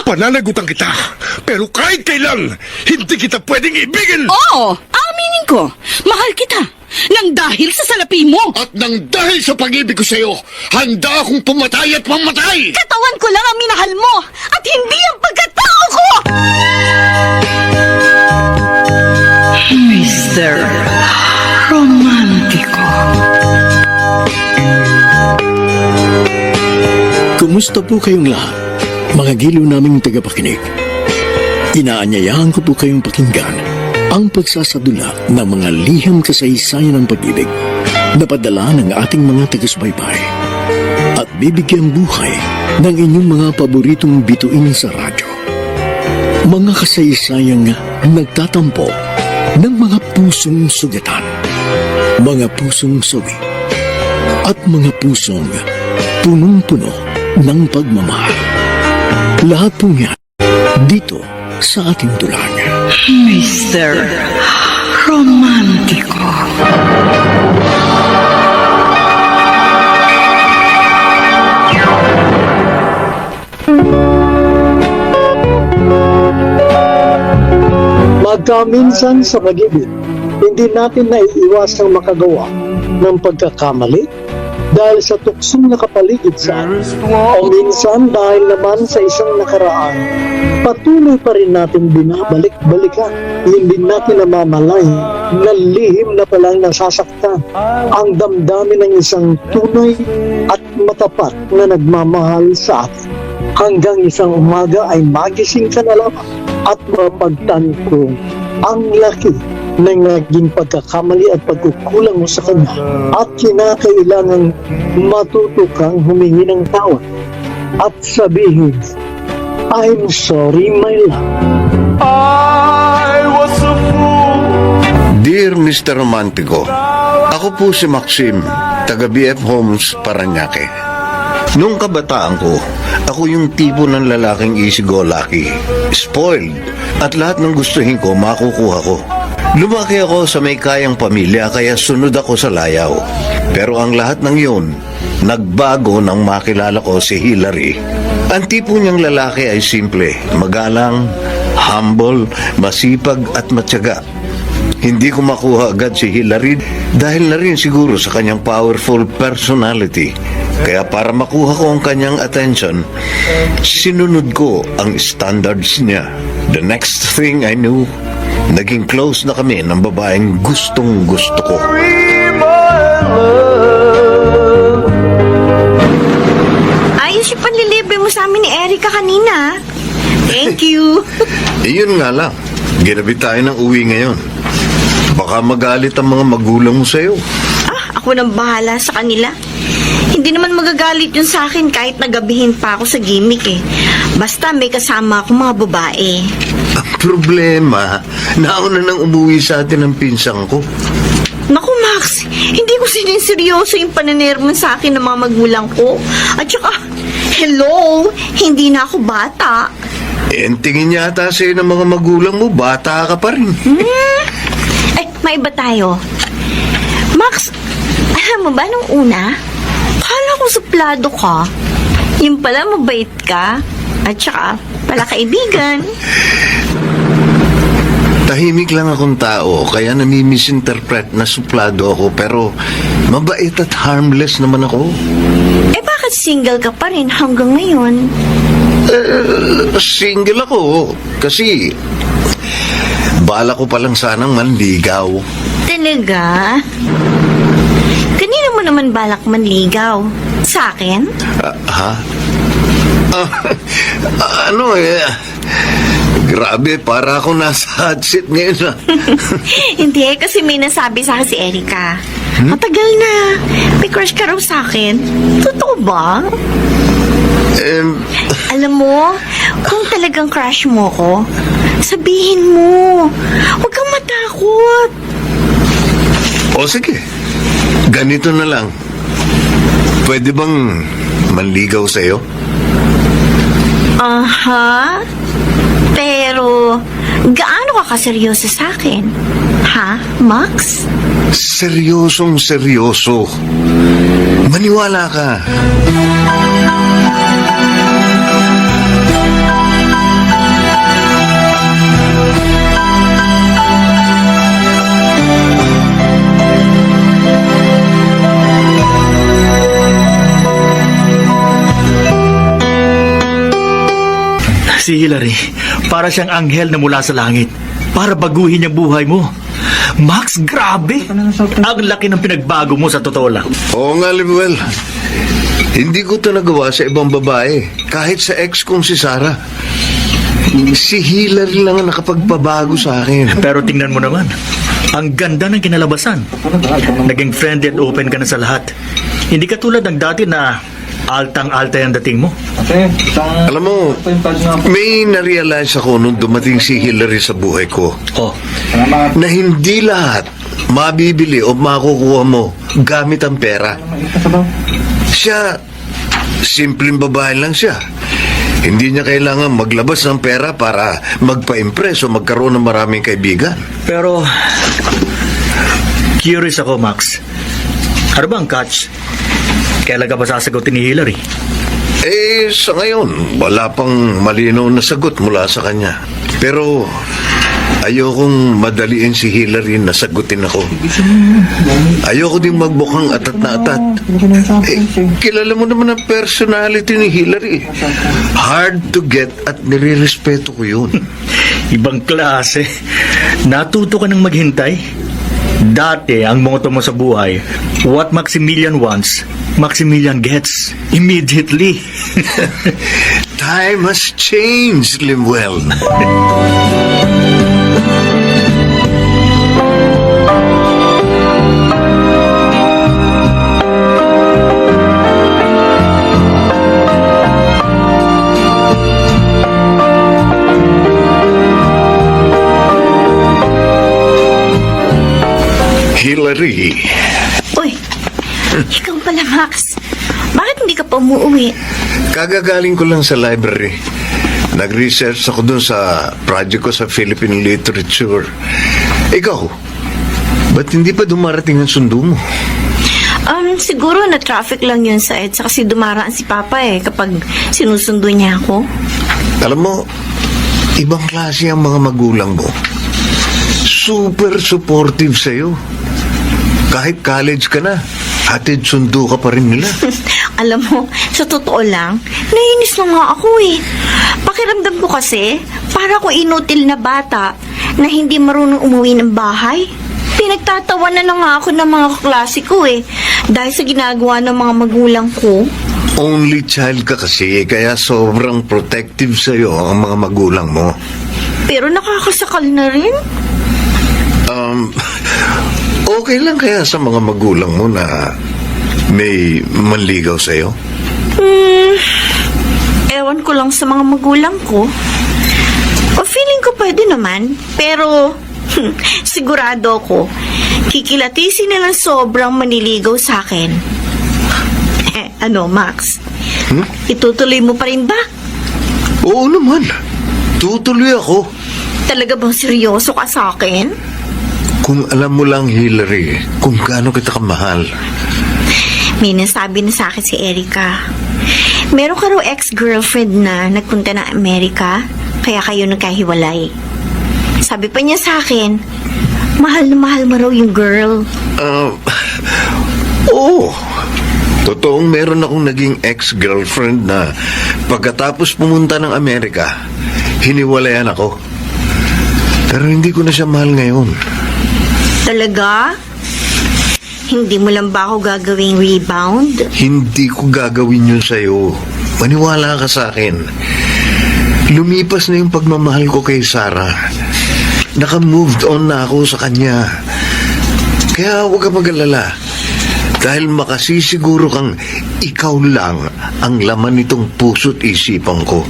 Pananagutan kita, pero kahit kailan, hindi kita pwedeng ibigin! Oo, aminin ko. Mahal kita. Nang dahil sa salapi mo. At nang dahil sa pag-ibig ko sa'yo, handa akong pumatay at mamatay! Katawan ko lang ang minahal mo at hindi ang pagkatao ko! Mr. Romantico. Kumusta po kayong lahat, mga giliw naming tagapakinig? Inaanyayahan ko po kayong pakinggan ang pagsasadula ng mga liham kasaysayan ng pag-ibig na padala ng ating mga taga-subaybay at bibigyan buhay ng inyong mga paboritong bituin sa radyo. Mga kasaysayang nagtatampo ng mga pusong sugatan, mga pusong sawi, at mga pusong punong-puno ng pagmamahal. Lahat po yan dito sa ating tulang. Mr. Romantico. Magkaminsan sa pag-ibig, hindi natin naiiwasang makagawa ng pagkakamali dahil sa tuksong nakapaligid sa atin. O minsan dahil naman sa isang nakaraan, patuloy pa rin natin binabalik-balikan. Hindi natin namamalay na lihim na palang nasasaktan ang damdamin ng isang tunay at matapat na nagmamahal sa atin. Hanggang isang umaga ay magising ka na lamang at mapagtanto ang laki ng naging pagkakamali at pagkukulang mo sa kanya at kinakailangang matuto kang humingi ng tawad at sabihin, I'm sorry, my love. I was a fool. Dear Mr. Romantico, ako po si Maxim, taga BF Homes, Parañaque. Nung kabataan ko, ako yung tipo ng lalaking easy-go-lucky, spoiled, at lahat ng gustuhin ko makukuha ko. Lumaki ako sa may kayang pamilya kaya sunod ako sa layaw. Pero ang lahat ng yun, nagbago nang makilala ko si Hillary. Ang tipo niyang lalaki ay simple, magalang, humble, masipag at matyaga. Hindi ko makuha agad si Hillary dahil na rin siguro sa kanyang powerful personality. Kaya para makuha ko ang kanyang attention, sinunod ko ang standards niya. The next thing I knew, naging close na kami ng babaeng gustong gusto ko. Ayos yung panlilibre mo sa amin ni Erica kanina. Thank you. Iyon nga lang, ginabi tayo ng uwi ngayon. Baka magalit ang mga magulang mo sa'yo. Ako nang bahala sa kanila. Hindi naman magagalit yun sa akin kahit nagabihin pa ako sa gimmick eh. Basta may kasama akong mga babae. Ang problema, nauna nang umuwi sa atin ang pinsang ko. Naku Max, hindi ko siniseryoso yung pananermon sa akin ng mga magulang ko. At saka, hello, hindi na ako bata. Ang tingin yata sa'yo ng mga magulang mo, bata ka pa rin. Ay, may iba tayo. Max, alam mo ba nung una, kala ko suplado ka. Yung pala mabait ka. At saka, pala kaibigan. Tahimik lang akong tao, kaya nami-misinterpret na suplado ako, pero mabait at harmless naman ako. Eh bakit single ka pa rin hanggang ngayon? Single ako, kasi bala ko palang sanang manligaw. Talaga? Kanina mo naman balak manligaw? Sa akin? Ha? Grabe, para ako nasa hot seat ngayon. Hindi, kasi may nasabi sa akin si Erica. Matagal na. May crush ka raw sa akin. Totoo ba? Alam mo, kung talagang crush mo ko, sabihin mo. Huwag kang matakot. O sige, ganito na lang. Pwede bang manligaw sa'yo? Aha. Pero, gaano ka kaseryoso sa akin? Ha, Max? Seryosong seryoso. Maniwala ka. Si Hillary, para siyang anghel na mula sa langit. Para baguhin ang buhay mo. Max, grabe! Ang laki ng pinagbago mo sa totoo lang. Oo nga, Lemuel. Hindi ko ito nagawa sa ibang babae. Kahit sa ex kong si Sarah. Si Hillary lang ang nakapagpabago sa akin. Pero tingnan mo naman, ang ganda ng kinalabasan. Naging friendly at open ka na sa lahat. Hindi ka tulad ng dati na altang-alta yung dating mo. Alam mo, may narealize ako nung dumating si Hillary sa buhay ko. Oh, Na hindi lahat mabibili o makukuha mo gamit ang pera. Siya, simpleng babae lang siya. Hindi niya kailangan maglabas ng pera para magpa-impress o magkaroon ng maraming kaibigan. pero curious ako, Max. Ano ba ang catch? Kailan ka ba sasagutin ni Hillary? Sa ngayon, wala pang malinaw na sagot mula sa kanya. Pero ayokong madaliin si Hillary na sagutin ako. Ayoko ding magbukang atat na atat. Kilala mo naman ang personality ni Hillary. Hard to get at nire-respeto ko yun. Ibang klase. Natuto ka ng maghintay. Dati, ang motto mo sa buhay, what Maximilian wants, Maximilian gets. Immediately. Time has changed, Lemuel. Hillary. Uy, ikaw pala, Max. Bakit hindi ka pa umuwi? Kagagaling ko lang sa library. Nag-research ako dun sa project ko sa Philippine literature. Ikaw, ba't hindi pa dumarating ang sundo mo? Siguro na traffic lang yun sa EDSA kasi dumaraan si Papa kapag sinusundo niya ako. Alam mo, ibang klase ang mga magulang mo. Super supportive sa'yo. Kahit college ka na, hatid sundo ka pa rin nila. Alam mo, sa totoo lang, nainis na nga ako Pakiramdam ko kasi, para ko inutil na bata na hindi marunong umuwi ng bahay. Pinagtatawanan na nga ako ng mga kaklase ko dahil sa ginagawa ng mga magulang ko. Only child ka kasi, kaya sobrang protective sa'yo ang mga magulang mo. Pero nakakasakal na rin. Okay lang kaya sa mga magulang mo na may manligaw sa'yo? Ewan ko lang sa mga magulang ko. O feeling ko pwede naman, pero sigurado ako, kikilatisin nilang sobrang maniligaw sa akin. Ano, Max? Itutuloy mo pa rin ba? Oo naman. Tutuloy ako. Talaga bang seryoso ka sa akin? Kung alam mo lang, Hillary, kung gaano kita kamahal. May nasabi na sa akin si Erica. Meron ka raw ex-girlfriend na nagpunta ng Amerika, kaya kayo nagkahiwalay. Sabi pa niya sa akin, mahal na mahal mo raw yung girl. Oo. Totoong meron akong naging ex-girlfriend na pagkatapos pumunta ng Amerika, hiniwalayan ako. Pero hindi ko na siya mahal ngayon. Talaga? Hindi mo lang ba ako gagawing rebound? Hindi ko gagawin yun sa'yo. Maniwala ka sa akin. Lumipas na yung pagmamahal ko kay Sarah. Naka-moved on na ako sa kanya. Kaya huwag ka mag-alala. Dahil makasisiguro kang ikaw lang ang laman nitong puso't isipan ko.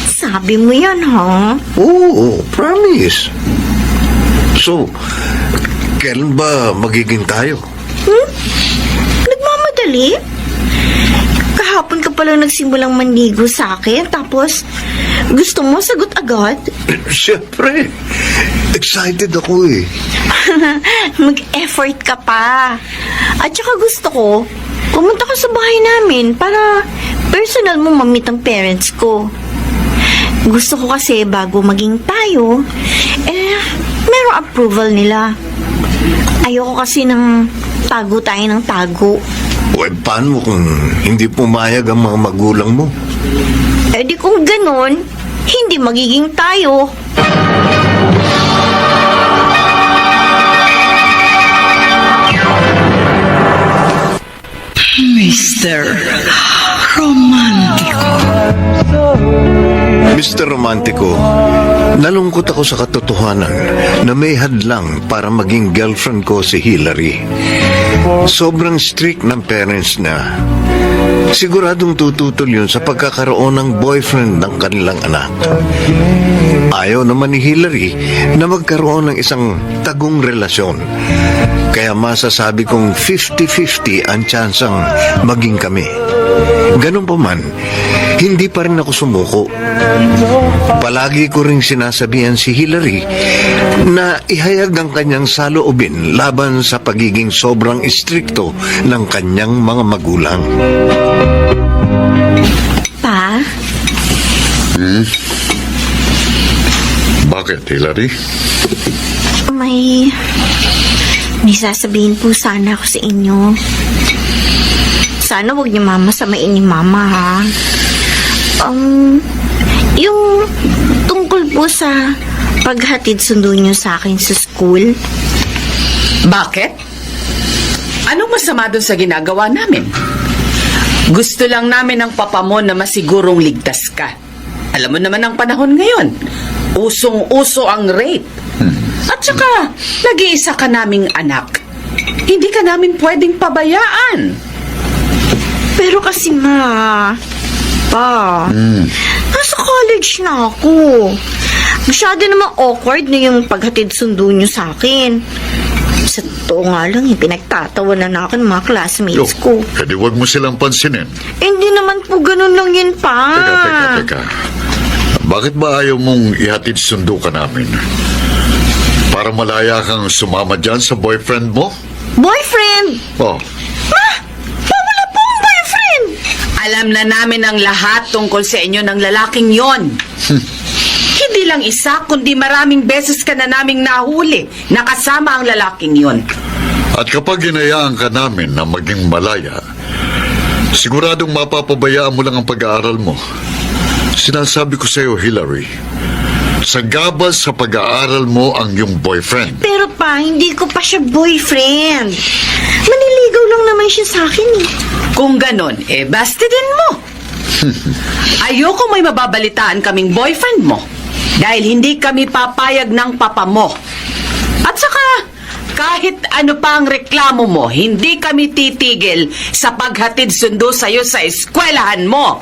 Sabi mo yan, ha? Oo, promise. So, kailan ba magiging tayo? Nagmamadali? Kahapon ka pala nagsimulang manligo sa akin, tapos gusto mo sagot agad? Siyempre, excited ako Mag-effort ka pa. At saka gusto ko, pumunta ka sa bahay namin para personal mo mamit ang parents ko. Gusto ko kasi bago maging tayo, merong approval nila. Ayoko kasi ng tago tayo ng tago. O paano kung hindi pumayag ang mga magulang mo? Eh di kung ganon, hindi magiging tayo. Mr. Romantico. Mr. Romantico, nalungkot ako sa katotohanan na may hadlang para maging girlfriend ko si Hillary. Sobrang strict ng parents na. Siguradong tututol yun sa pagkakaroon ng boyfriend ng kanilang anak. Ayaw naman ni Hillary na magkaroon ng isang tagong relasyon. Kaya masasabi kong 50-50 ang tsansang maging kami. Ganun pa man, hindi pa rin ako sumuko. Palagi ko ring sinasabihan si Hillary na ihayag ang kanyang saloobin laban sa pagiging sobrang istrikto ng kanyang mga magulang. Pa? Bakit, Hillary? May sasabihin po sana ako sa inyo. Sana huwag niyo mamasamain ni Mama, ha? Yung tungkol po sa paghatid sundo niyo sa akin sa school. Bakit? Anong masama doon sa ginagawa namin? Gusto lang namin ng papa mo na masigurong ligtas ka. Alam mo naman ang panahon ngayon. Usong-uso ang rape. At saka, nag-iisa ka naming anak. Hindi ka namin pwedeng pabayaan. Pero kasi Pa, nasa college na ako. Masyado namang awkward na yung paghatid sundo niyo sa akin. Sa totoo nga lang, pinagtatawanan na ako ng mga classmates ko. Pwede wag mo silang pansinin. Hindi naman po ganun lang yun, Pa. Teka. Bakit ba ayaw mong ihatid sundo ka namin? Para malaya kang sumama dyan sa boyfriend mo? Boyfriend! Oh, Wala pong boyfriend! Alam na namin ang lahat tungkol sa inyo ng lalaking yon. Hindi lang isa, kundi maraming beses ka na naming nahuli na kasama ang lalaking yon. at kapag hinayaan ka namin na maging malaya, siguradong mapapabayaan mo lang ang pag-aaral mo. Sinasabi ko sa iyo, Hillary, sagabas sa pag-aaral mo ang iyong boyfriend. Pero Pa, hindi ko pa siya boyfriend. Maniligaw lang naman siya sa akin eh. Kung ganon, bastidin mo. Ayoko may mababalitaan kaming boyfriend mo dahil hindi kami papayag ng papa mo. At saka, kahit ano pa ang reklamo mo, hindi kami titigil sa paghatid sundo sa'yo sa eskwelahan mo.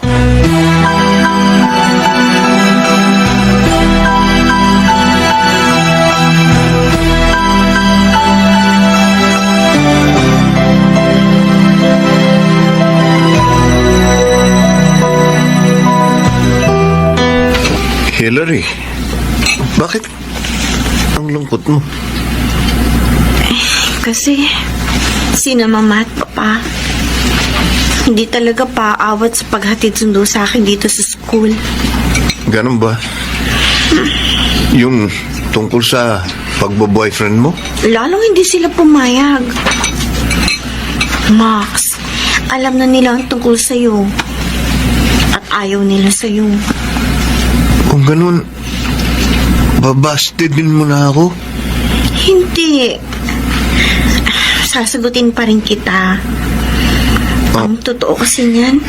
Hillary, bakit ang lungkot mo? Kasi, sina Mama at Papa, hindi talaga paawat sa paghatid sundo sa akin dito sa school. Ganun ba? Yung tungkol sa pagbo-boyfriend mo? Lalong hindi sila pumayag. Max, alam na nila ang tungkol sa'yo. At ayaw nila sa'yo. Kung ganun, babastidin mo na ako? Hindi. Sasagutin pa rin kita. Ang totoo kasi niyan,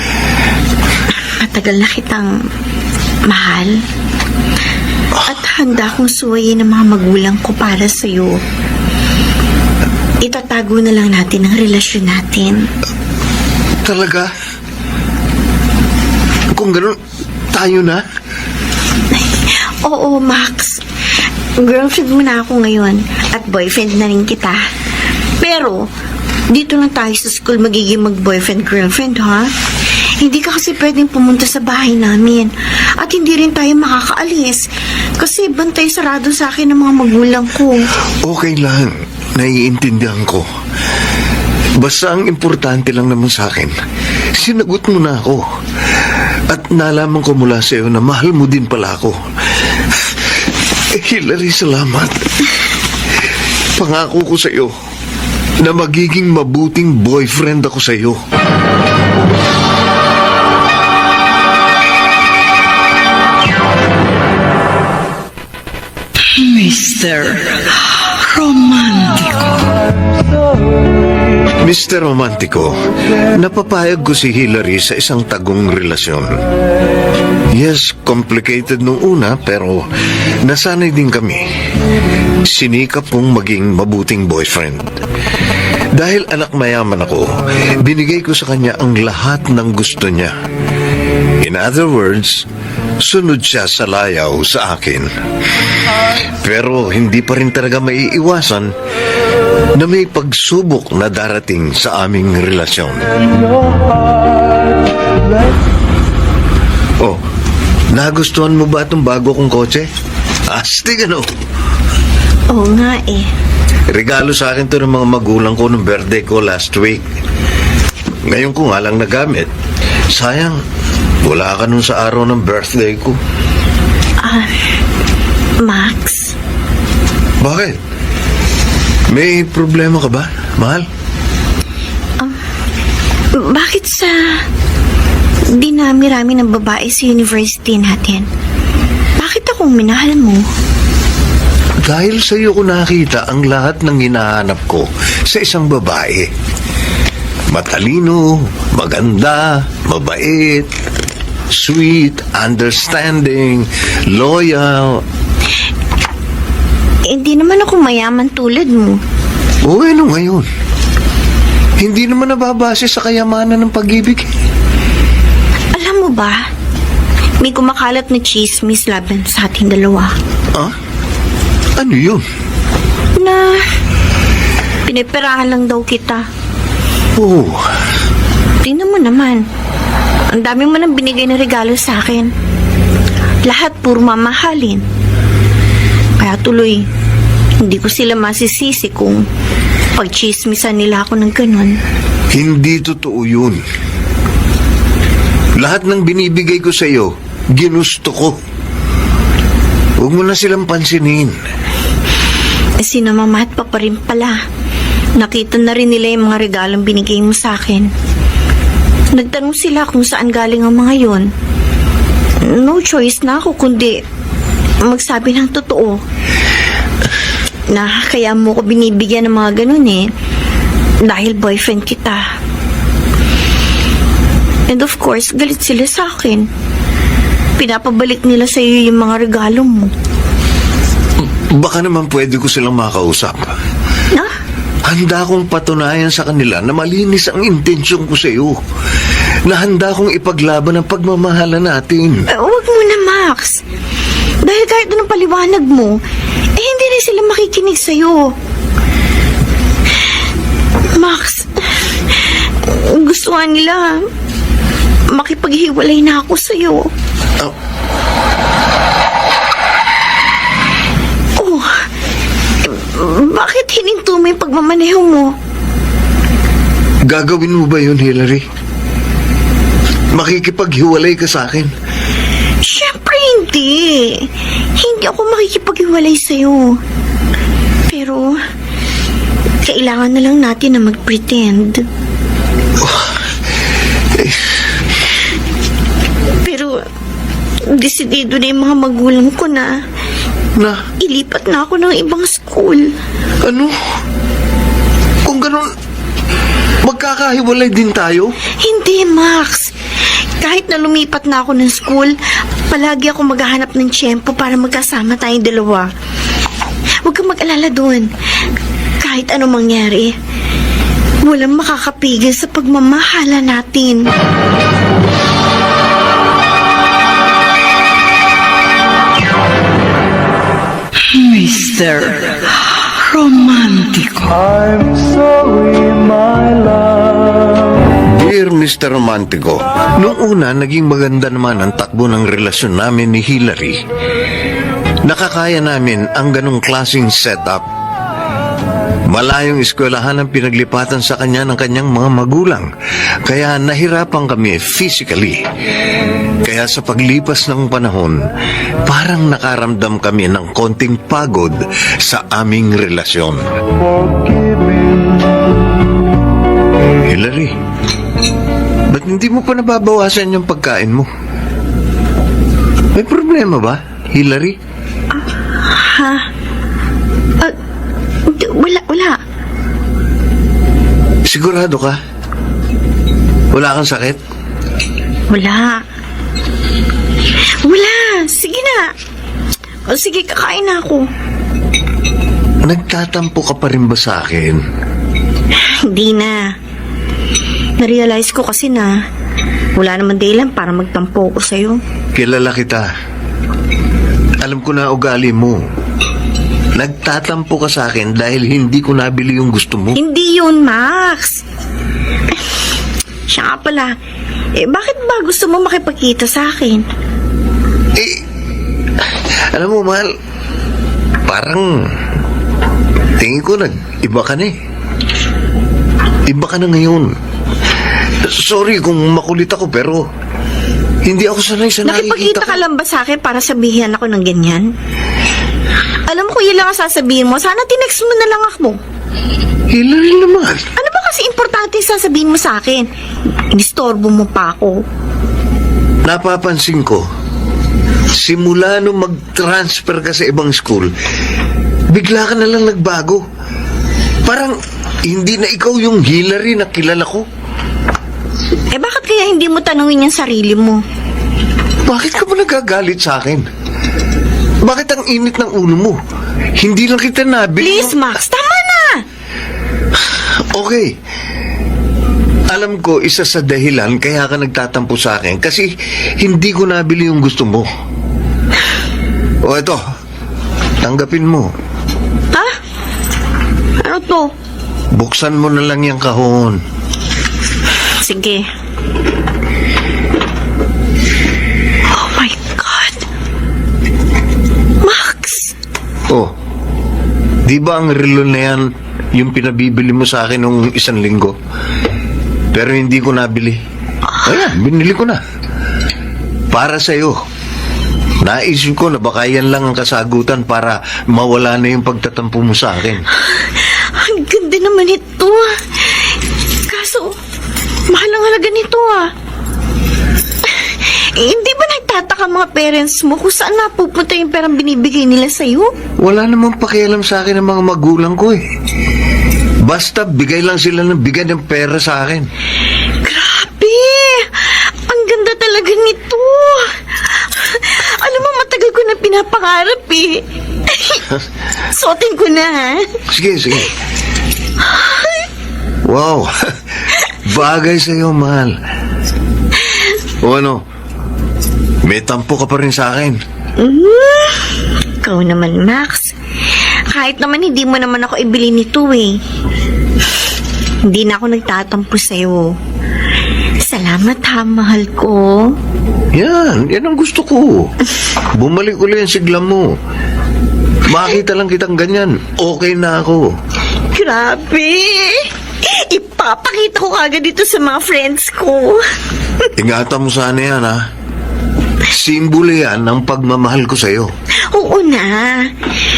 matagal na kitang mahal. At handa kong suwayin ang mga magulang ko para sa'yo. Itatago na lang natin ang relasyon natin. Talaga? Kung ganun, tayo na? Oo, Max. Girlfriend mo na ako ngayon at boyfriend na rin kita. Pero, dito lang tayo sa school magiging mag-boyfriend-girlfriend, ha? Hindi ka kasi pwedeng pumunta sa bahay namin. At hindi rin tayo makakaalis. Kasi bantay sarado sa akin ng mga magulang ko. Okay lang. Naiintindihan ko. Basta ang importante lang naman sa akin, sinagot mo na ako. At nalaman ko mula sa iyo na mahal mo din pala ako. Hillary, salamat. Pangako ko sa iyo na magiging mabuting boyfriend ako sa iyo. Mr. Romantico, napapayag ko si Hillary sa isang tagong relasyon. Yes, complicated nung una pero nasanay din kami. Sinikap kong maging mabuting boyfriend. Dahil anak mayaman ako, binigay ko sa kanya ang lahat ng gusto niya. In other words, sunod siya sa layaw sa akin. Pero hindi pa rin talaga maiiwasan na may pagsubok na darating sa aming relasyon. Oh, nagustuhan mo ba itong bago kong kotse? Astig ano? Oo nga eh. Regalo sa akin to ng mga magulang ko nung birthday ko last week. Ngayon ko nga lang nagamit. Sayang, wala ka nun sa araw ng birthday ko. Max, Bakit? May problema ka ba, mahal? bakit sa dinami-rami ng babae sa university natin? Bakit akong minahal mo? Dahil sa iyo ko nakita ang lahat ng hinahanap ko sa isang babae. Matalino, maganda, mabait, sweet, understanding, loyal. Hindi naman ako mayaman tulad mo. O ano ngayon? Hindi naman nababase sa kayamanan ng pag-ibig. Alam mo ba, may kumakalat na chismis laban sa ating dalawa. Ah? Ano yun? Na pinipirahan lang daw kita. Oh, Tingnan mo naman. Ang dami mo nang binigay na regalo sa akin. Lahat puro mamahalin. Kaya tuloy, hindi ko sila masisisi kung pagchismisan nila ako ng ganun. hindi totoo yun. Lahat ng binibigay ko sa iyo, ginusto ko. Huwag mo na silang pansinin. Sinamamat pa rin pala. Nakita na rin nila yung mga regalong binigay mo sa akin. Nagtanong sila kung saan galing ang mga yon. No choice na ako kundi magsabi ng totoo. Na kaya mo ko binibigyan ng mga ganun eh. Dahil boyfriend kita. And of course, galit sila sa akin. Pinapabalik nila sa iyo yung mga regalo mo. Baka naman pwede ko silang makausap. Na? Handa kong patunayan sa kanila na malinis ang intensyon ko sa iyo. Na handa kong ipaglaban ang pagmamahala natin. Huwag mo na, Max. Dahil kahit anong paliwanag mo, hindi rin sila makikinig sa'yo. Max, gusto nga nila makipaghiwalay na ako sa'yo. Oh, bakit hininto mo yung pagmamaneho mo? Gagawin mo ba yun, Hillary? Makikipaghiwalay ka sa akin? Siyempre hindi. Hindi ako makikipaghiwalay sa'yo. Pero, kailangan na lang natin na mag-pretend. Pero, desidido na yung mga magulang ko na ilipat na ako ng ibang school. Ano? Kung ganun, magkakahiwalay din tayo? Hindi, Max. Kahit na lumipat na ako ng school, palagi ako maghahanap ng tiyempo para magkasama tayong dalawa. Huwag kang mag-alala doon. Kahit ano mangyari, walang makakapigil sa pagmamahala natin. Mr. Romantico. I'm sorry, my love. Dear Mr. Romantico, noong una naging maganda naman ang takbo ng relasyon namin ni Hillary. Nakakaya namin ang ganong klaseng setup. Malayong eskwelahan ang pinaglipatan sa kanya ng kanyang mga magulang, kaya nahirapan kami physically. Kaya sa paglipas ng panahon, parang nakaramdam kami ng konting pagod sa aming relasyon. Hillary, ba't hindi mo pa nababawasan yung pagkain mo? May problema ba, Hillary? Ha? Wala. Sigurado ka? Wala kang sakit? Wala. Sige na. O sige, kakain na ako. Nagtatampo ka pa rin ba sa akin? Hindi na. Na-realize ko kasi na wala naman dahilan para magtampo ko sa'yo. Kilala kita. Alam ko na ugali mo. Nagtatampo ka sa akin dahil hindi ko nabili yung gusto mo. Hindi yun, Max. Siya nga pala. Bakit ba gusto mo makipagkita sa akin? Alam mo, mahal, parang tingin ko iba ka na eh. Iba ka na ngayon. Sorry kung makulit ako, pero hindi ako sanay sa nakikita Nakipagkita ka lang ba sa akin para sabihin ako ng ganyan? Alam mo kung yun lang ang sasabihin mo, sana tinext mo na lang ako. Hilary naman. Ano ba kasi importante yung sasabihin mo sa akin? Inistorbo mo pa ako. Napapansin ko, simula nung mag-transfer ka sa ibang school, bigla ka na lang nagbago. Parang hindi na ikaw yung Hilary na kilala ko. Bakit kaya hindi mo tanungin yung sarili mo? Bakit ka ba nagagalit sa akin? Bakit ang init ng ulo mo? Hindi lang kita nabili. Please, Max, tama na! Okay. Alam ko, isa sa dahilan kaya ka nagtatampo sa akin kasi hindi ko nabili yung gusto mo. O eto, tanggapin mo. Ha? Ano to? Buksan mo na lang yung kahon. Sige. Oh my God. Max! Oh, di ba ang relo na yan yung pinabibili mo sa akin nung 1 linggo? Pero hindi ko nabili. Ayan, binili ko na. Para sa'yo. Naisip ko na baka yan lang ang kasagutan para mawala na yung pagtatampo mo sa akin. Ang ganda naman ito. Kaso, mahal ang halaga nito Hindi ba nagtataka mga parents mo kung saan napupunta yung perang binibigay nila sa'yo? Wala namang pakialam sa akin ng mga magulang ko eh. Basta bigay lang sila ng bigay ng pera sa akin. Grabe! Ang ganda talaga nito. Alam mo, matagal ko na pinapangarap Suotin ko na, ha? Sige. Wow. Bagay sa'yo, mahal. O ano? May tampo ka pa rin sa akin. Ikaw naman, Max. Kahit naman hindi mo naman ako ibili nito Hindi na ako nagtatampo sa'yo. Salamat ha, mahal ko. Yan ang gusto ko. Bumalik ulit yung sigla mo. Makita lang kitang ganyan. Okay na ako. Grabe! Ipapakita ko kagad dito sa mga friends ko. Ingatan mo sana yan, ha? Simbolo yan ng pagmamahal ko sa'yo. Oo na.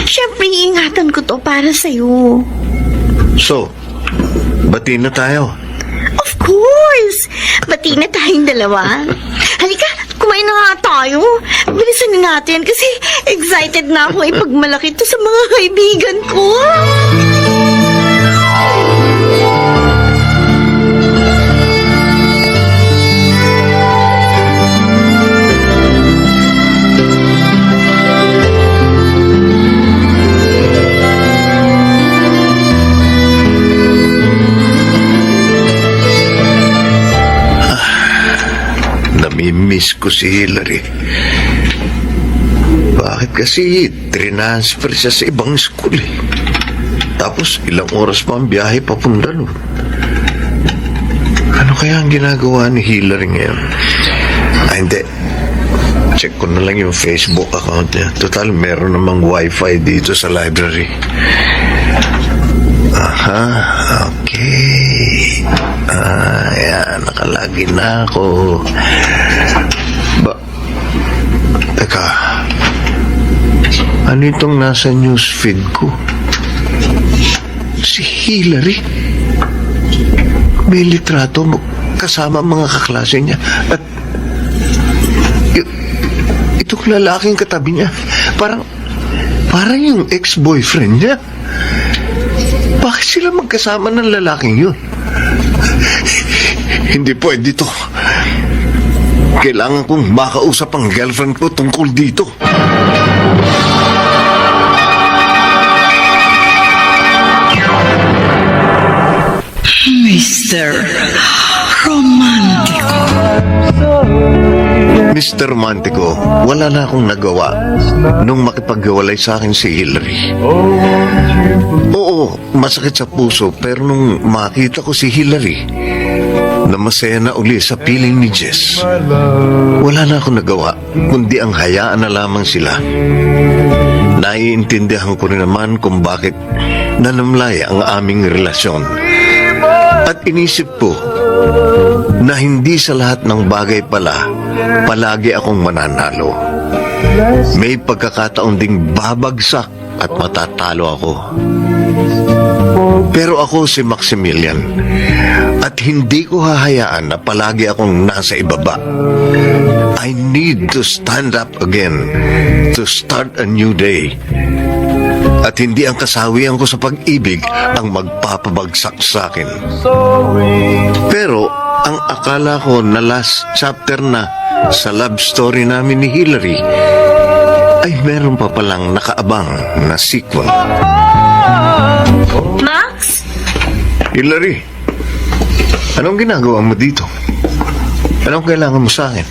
Siyempre, iingatan ko to para sa'yo. So, bati na tayo. Of course! Bati na tayong dalawa. Halika, kumain na nga tayo. Bilisan na natin kasi excited na ako ipagmalaki to sa mga kaibigan ko. Namimiss ko si Hilary. Bakit kasi transfer siya sa ibang school Tapos ilang oras pa ang biyahe papunta nun. Ano kaya ang ginagawa ni Hilary ngayon? Hindi. Check ko na lang yung Facebook account niya. Total, meron namang wifi dito sa library. Aha, okay. Ayan, nakalagi na ako. Teka, ano itong nasa newsfeed ko? Si Hilary. May litrato kasama mga kaklase niya. At itong lalaking katabi niya, parang Parang yung ex-boyfriend niya. Bakit sila magkasama ng lalaking yun? Hindi pwede to. Kailangan kong makausap ang girlfriend ko tungkol dito. Mr. Romantico. Mr. Romantico, wala na akong nagawa nung makipaghiwalay sa akin si Hillary. Oo, masakit sa puso, pero nung makita ko si Hillary, na masaya na uli sa piling ni Jess, wala na akong nagawa, kundi ang hayaan na lamang sila. Naiintindihan ko rin naman kung bakit nanamlay ang aming relasyon. At inisip ko na hindi sa lahat ng bagay pala palagi akong mananalo. May pagkakataon ding babagsak at matatalo ako. Pero ako si Maximilian at hindi ko hahayaan na palagi akong nasa ibaba. I need to stand up again to start a new day. At hindi ang kasawian ko sa pag-ibig ang magpapabagsak sa akin. Pero ang akala ko na last chapter na sa love story namin ni Hillary ay meron pa palang nakaabang na sequel. Max? Hillary, anong ginagawa mo dito? Anong kailangan mo sa akin?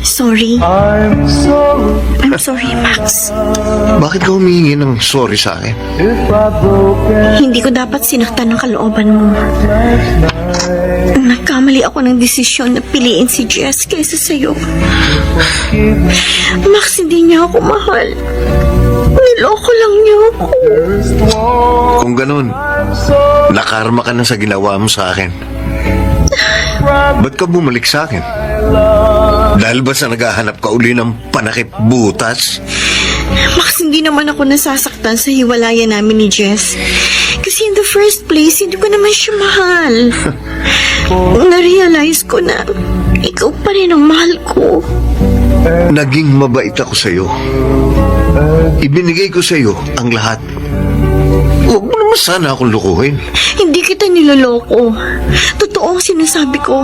Sorry. I'm sorry I'm sorry, Max. Bakit ka humihingi ng sorry sa akin? if I broke Hindi ko dapat sinaktan ng kalooban mo. Nagkamali ako ng desisyon na piliin si Jess kaysa sa'yo. Max, hindi niya ako mahal. Niloko lang niya ako. Kung ganun, nakarma ka na sa ginawa mo sa akin. Ba't ka bumalik sa akin? Dahil ba sa naghahanap ka uli ng panakip butas? Max, hindi naman ako nasasaktan sa hiwalayan namin ni Jess. Kasi in the first place, hindi ko naman siya mahal. Na-realize ko na ikaw pa rin ang mahal ko. Naging mabait ako sa'yo. Ibinigay ko sa'yo ang lahat. Huwag mo naman sana akong lukuhin. Hindi kita niloloko. Totoo ang sinasabi ko.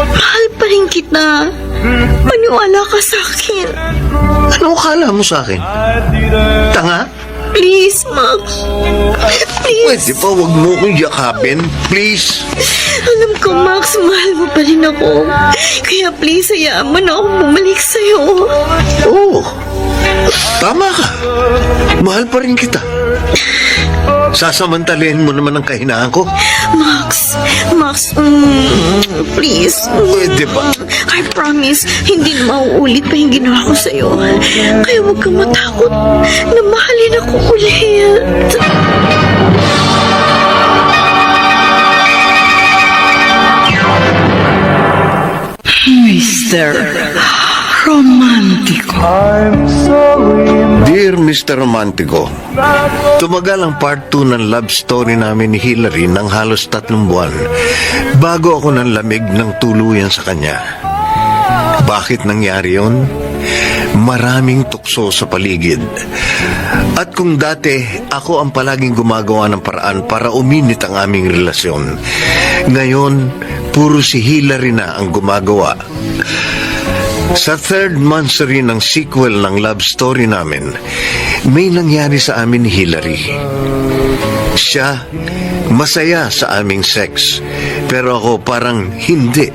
Mahal pa rin kita. Maniwala ka sa akin. Ano akala mo sa akin? Tanga? Please, Max. Please. Pwede pa huwag mo akong yakapin? Please? Alam ko, Max, mahal mo pa rin ako. Kaya please, hayaan mo na akong bumalik sa'yo. Oo. Tama ka. Mahal pa rin kita. Sasamantalahin mo naman ang kahinaan ko. Max, please. Pwede ba? I promise, hindi na mauulit pa yung ginawa ko sa'yo. Kaya huwag kang matakot na mahalin ako ulit. Mr. Romantico. I'm sorry Dear Mr. Romantico, tumagal ang part 2 ng love story namin ni Hillary ng halos 3 buwan bago ako nanlamig ng tuluyan sa kanya. Bakit nangyari yon? Maraming tukso sa paligid. At kung dati ako ang palaging gumagawa ng paraan para uminit ang aming relasyon, ngayon puro si Hillary na ang gumagawa. Sa 3rd monthsary ng sequel ng love story namin, may nangyari sa amin ni Hillary. Siya, masaya sa aming sex, pero ako parang hindi.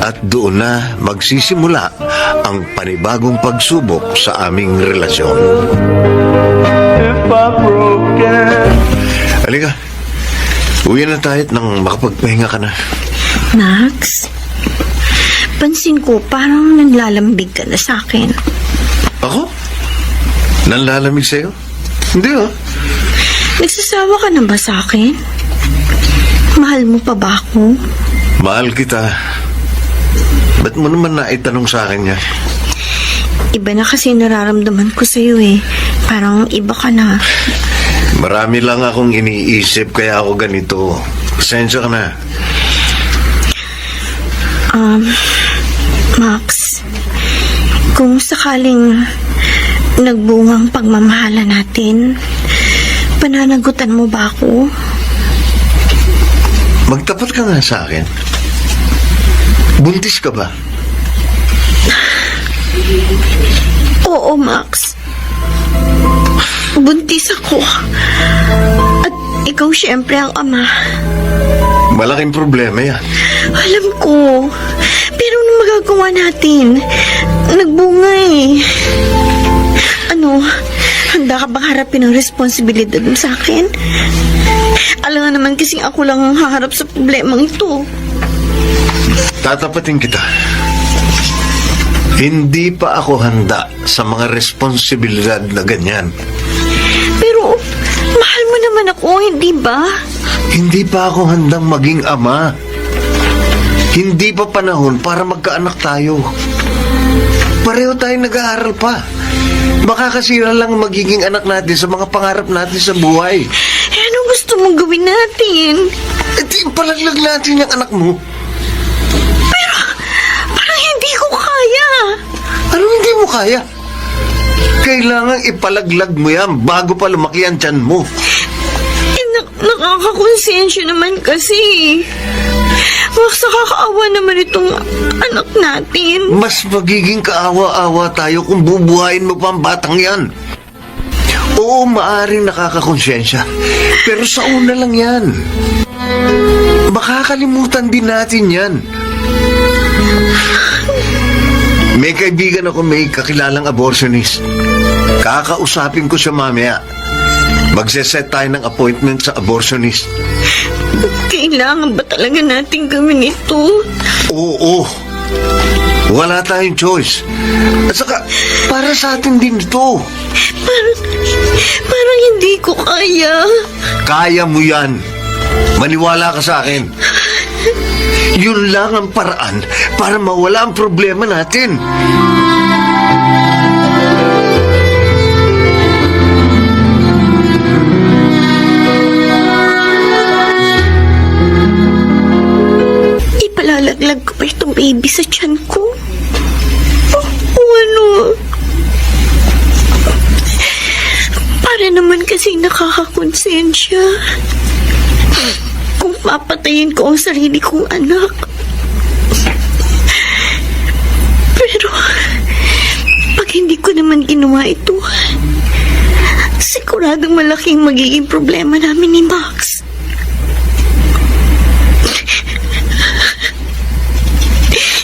At doon na magsisimula ang panibagong pagsubok sa aming relasyon. if I broken. Halika, uwi na tayo nang makapagpahinga ka na. Max, pansin ko parang nanlalambig ka na sa akin. Ako? Nanlalamig sa'yo? Hindi ah. Nagsasawa ka na ba sa akin? Mahal mo pa ba ako? Mahal kita. Ba't mo naman naitanong sa akin yan? Iba na kasi nararamdaman ko sa'yo eh. Parang iba ka na. Marami lang akong iniisip kaya ako ganito. Pasensya ka na. Max, kung sakaling nagbungang pagmamahala natin, pananagutan mo ba ako? Magtapat ka nga sa akin. Buntis ka ba? Oo, Max. Buntis ako. At ikaw siyempre ang ama. Malaking problema yan. Alam ko. Pero ano magagawa natin? Nagbunga eh. Ano? Handa ka bang harapin ang responsibilidad mo sa akin? Alam nga naman kasing ako lang ang haharap sa problemang ito. Tatapatin kita. Hindi pa ako handa sa mga responsibilidad na ganyan. Pero, mahal mo naman ako, hindi ba? Hindi pa ako handang maging ama. Hindi pa panahon para magkaanak tayo. Pareho tayong nag-aaral pa. Makakasira lang ang magiging anak natin sa mga pangarap natin sa buhay. Eh, anong gusto mong gawin natin? Eh di palaglag natin yung anak mo. Parang hindi ko kaya. Ano hindi mo kaya? Kailangan ipalaglag mo yan bago pa lumaki ang tiyan mo. Eh, nakakakonsensya naman kasi. Max, nakakaawa naman itong anak natin. Mas magiging kaawa-awa tayo kung bubuhayin mo pa ang batang yan. Oo, maaaring nakakakonsensya. Pero sa una lang yan. Makakalimutan din natin yan. May kaibigan ako, may kakilalang abortionist. Kakausapin ko siya mamaya. Magseset tayo ng appointment sa abortionist. Kailangan ba talaga natin gawin ito? Oo. Wala tayong choice. At saka, para sa atin din ito. Parang hindi ko kaya. Kaya mo yan. Maniwala ka sa akin. Yun lang ang paraan para mawala ang problema natin. Ipalalaglag ko pa itong baby sa tiyan ko. O ano? Para naman kasi nakakakonsensya. Kung papatayin ko ang sarili kong anak. Pero, pag hindi ko naman ginawa ito, siguradong malaking magiging problema namin ni Max.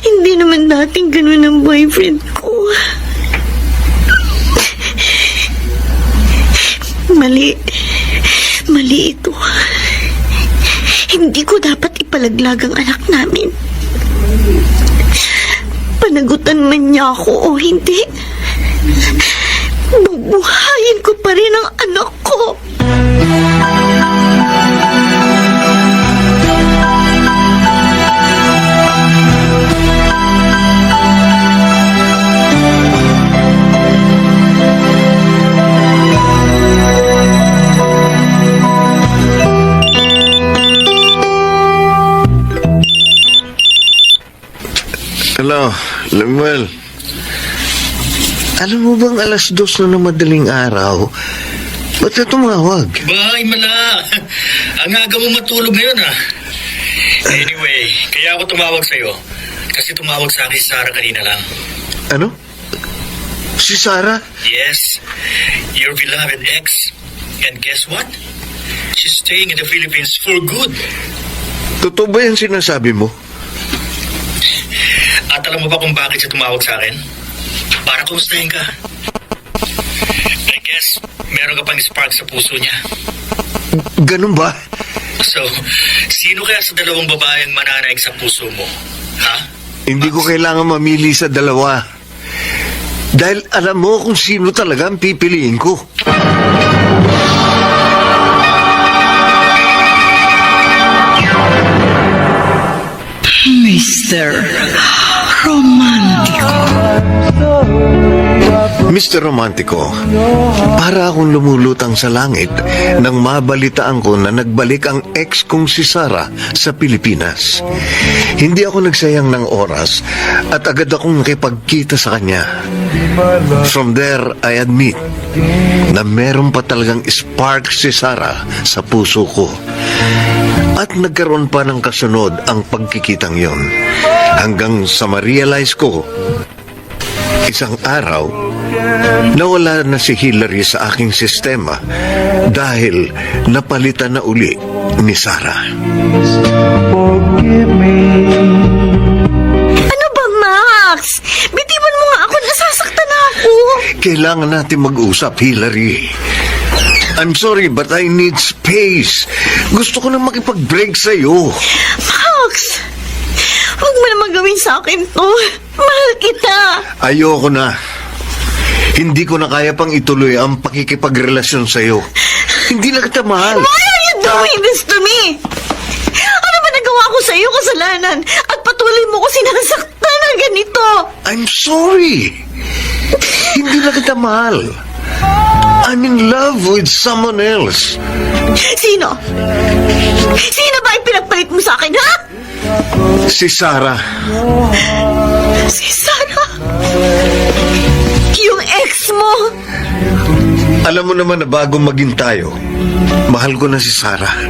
Hindi naman dating ganun ang boyfriend ko. Mali ito. Hindi ko dapat ipalaglag ang anak namin. Panagutan man niya ako o hindi, bubuhayin ko pa rin ang anak ko. Hello, Lemuel. Alam mo bang 2:00 na ng madaling araw? Ba't ka tumawag? Bay, mala. Ang aga mo matulog ngayon, ah. Anyway, kaya ako tumawag sa'yo. Kasi tumawag sa akin si Sarah kanina lang. Ano? Si Sarah? Yes, your beloved ex. And guess what? She's staying in the Philippines for good. Totoo ba yan sinasabi mo? At alam mo ba kung bakit siya tumawag sa akin? Para kumustahin ka. I guess, meron ka pang spark sa puso niya. Ganun ba? So, sino kaya sa dalawang babae ang mananaig sa puso mo? Ha? Hindi ko kailangan mamili sa dalawa. Dahil alam mo kung sino talaga ang pipiliin ko. Mr. Romantico. Sorry, I broke Mr. Romantico, para akong lumulutang sa langit nang mabalitaan ko na nagbalik ang ex kong si Sarah sa Pilipinas. Hindi ako nagsayang ng oras at agad akong nakipagkita sa kanya. From there, I admit na meron pa talagang spark si Sarah sa puso ko. At nagkaroon pa ng kasunod ang pagkikitang yon. Hanggang sa ma-realize ko, isang araw, nawala na si Hillary sa aking sistema dahil napalitan na uli ni Sarah. Forgive me. Ano ba, Max? Bitiwan mo nga ako, nasasaktan na ako. Kailangan natin mag-usap, Hillary. I'm sorry, but I need space. Gusto ko na makipag-break sa'yo. Max, huwag mo naman gawin sa akin to. Mahal kita. Ayoko na. Hindi ko na kaya pang ituloy ang pakikipagrelasyon sa'yo. Hindi na kita mahal. Why are you doing this to me? Ano ba nagawa ko sa iyo kasalanan? At patuloy mo ko sinasaktan na ganito. I'm sorry. Hindi na kita mahal. I'm in love with someone else. Sino? Sino ba ang pinagpalit mo sa akin, ha? Si Sarah. Si Sarah. Yung ex mo. Alam mo naman na bago maging tayo, mahal ko na si Sarah.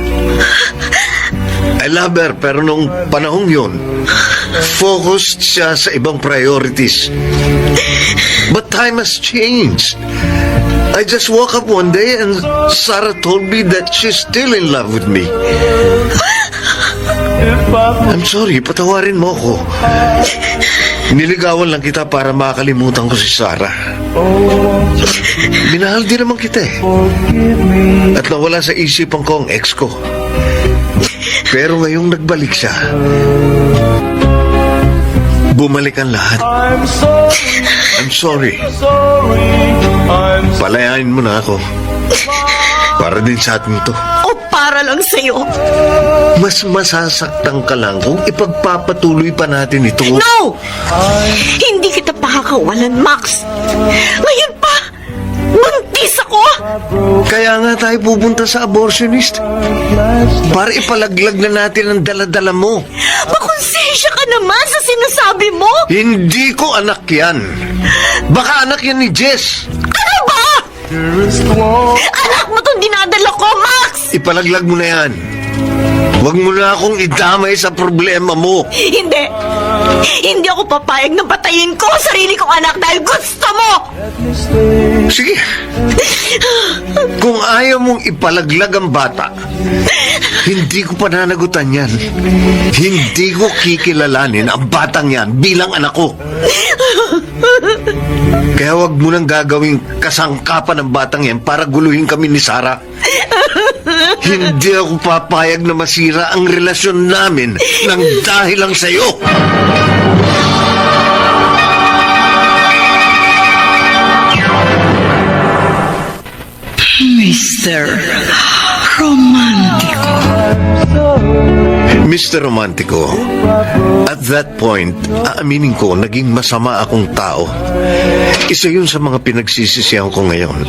I love her, pero nung panahong yun, focused siya sa ibang priorities. But time has changed. I just woke up one day and Sarah told me that she's still in love with me. I'm sorry, patawarin mo ako. Niligawan lang kita para makalimutan ko si Sarah. Minahal din naman kita eh. At nawala sa isipan ko ang ex ko. Pero ngayong nagbalik siya, bumalik ang lahat. I'm sorry. Palayain mo na ako. Para din sa atin to. O para lang sa'yo. Mas masasaktan ka lang kung ipagpapatuloy pa natin ito. No! Hindi kita pakakawalan, Max. Ngayon pa, buntis ako. Kaya nga tayo pupunta sa abortionist. Para ipalaglag na natin ang daladala mo. Makonsensya ka naman sa sinasabi mo. Hindi ko anak yan. Baka anak yan ni Jess. Ano ba? Anak mo tong dinadala ko, Max! Ipalaglag mo na yan. Huwag mo na akong idamay sa problema mo. Hindi. Hindi ako papayag na patayin ko ang sarili kong anak dahil gusto mo. Sige. Kung ayaw mong ipalaglag ang bata, hindi ko pananagutan yan. Hindi ko kikilalanin ang batang yan bilang anak ko. Kaya wag mo nang gagawing kasangkapan ng batang yan para guluhin kami ni Sarah. Hindi ako papayag na masira ang relasyon namin nang dahil lang sa'yo. Mr. Romantico. Mr. Romantico, at that point, aaminin ko, naging masama akong tao. Isa yun sa mga pinagsisisihan ko ngayon.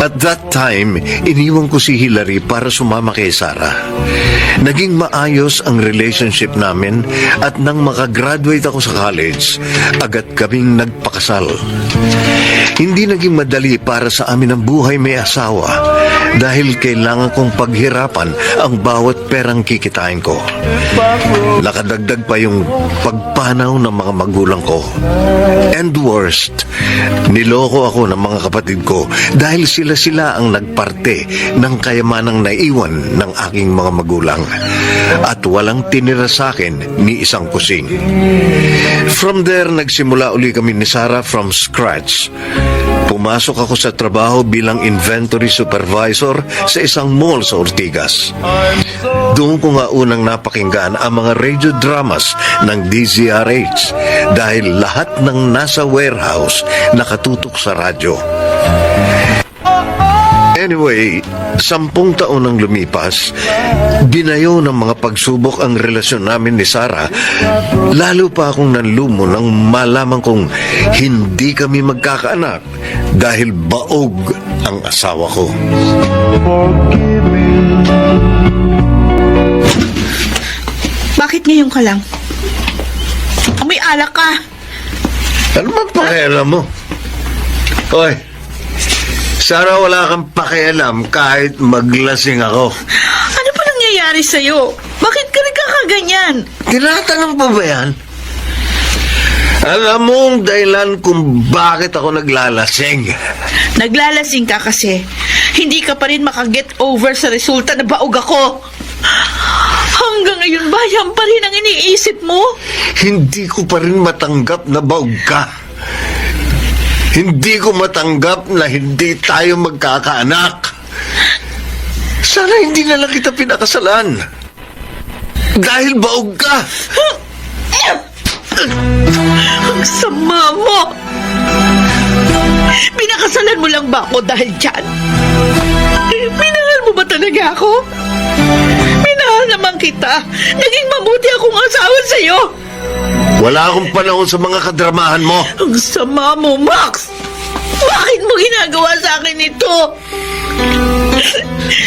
At that time, iniwan ko si Hillary para sumama kay Sarah. Naging maayos ang relationship namin at nang makagraduate ako sa college, agad kaming nagpakasal. Hindi naging madali para sa amin ang buhay may asawa dahil kailangan kong paghirapan ang bawat perang kikitain ko. Nakadagdag pa yung pagpanaw ng mga magulang ko. And worst, niloko ako ng mga kapatid ko dahil sila ang nagparte ng kayamanang naiwan ng aking mga magulang. At walang tinira sa akin ni isang kusing. From there, nagsimula uli kami ni Sarah from scratch. Pumasok ako sa trabaho bilang inventory supervisor sa isang mall sa Ortigas. Doon ko nga unang napakinggan ang mga radio dramas ng DZRH dahil lahat ng nasa warehouse nakatutok sa radyo. Anyway, 10 taon ang lumipas, binayo ng mga pagsubok ang relasyon namin ni Sarah. Lalo pa akong nanlumo nang malaman kong hindi kami magkakaanak dahil baog ang asawa ko. Forgive me. Bakit ngayon ka lang? May alak ka. Ano bang pakialam mo? Hoy, Sarah, wala kang pakialam kahit maglasing ako. Ano pa nangyayari sa'yo? Bakit ka nagkakaganyan? Tinatanong pa ba yan? Alam mo ang dahilan kung bakit ako naglalasing. Naglalasing ka kasi hindi ka pa rin makaget over sa resulta na baog ako. Hanggang ngayon ba yan pa rin ang iniisip mo? Hindi ko pa rin matanggap na baog ka. Hindi ko matanggap na hindi tayo magkakaanak. Sana hindi na lang kita pinakasalan. Dahil baog ka. Ang sama mo! Pinakasalan mo lang ba ako dahil dyan? Minahal mo ba talaga ako? Minahal naman kita. Naging mabuti akong asawa sa'yo. Wala akong panahon sa mga kadramahan mo. Ang sama mo, Max! Bakit mo ginagawa sa akin ito?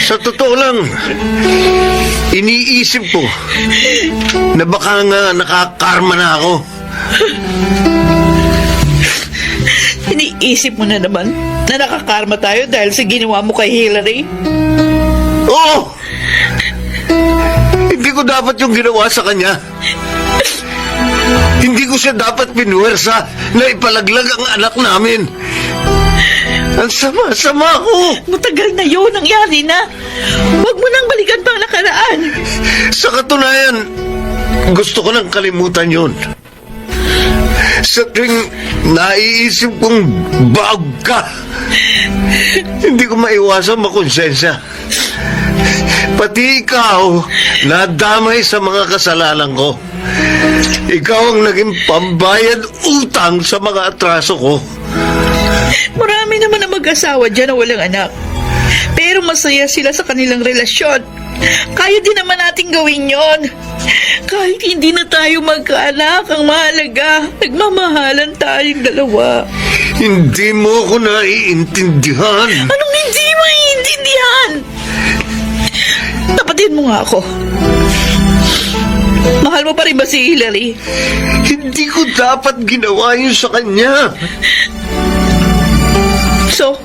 Sa totoo lang, iniisip ko na baka nga nakakarma na ako. Iniisip mo na naman na nakakarma tayo dahil sa ginawa mo kay Hillary? Oo! Hindi ko dapat yung ginawa sa kanya. Hindi ko siya dapat pinuwersa na ipalaglag ang anak namin. Ang sama-sama ko. Matagal na yun, nangyari na. Huwag mo nang balikan pang nakaraan. Sa katunayan, gusto ko nang kalimutan yun. Sa tuwing naiisip kong baog ka, hindi ko maiwasan makonsensya. Pati ikaw, nadamay sa mga kasalanan ko. Ikaw ang naging pambayad utang sa mga atraso ko. Marami naman ang mag-asawa dyan na walang anak. Pero masaya sila sa kanilang relasyon. Kaya din naman natin gawin yon. Kahit hindi na tayo magkaanak, ang mahalaga, nagmamahalan tayong dalawa. Hindi mo ako naiintindihan. Anong hindi maiintindihan? Tapatin mo nga ako. Mahal mo pa rin ba si Hillary? Hindi ko dapat ginawa yun sa kanya. So,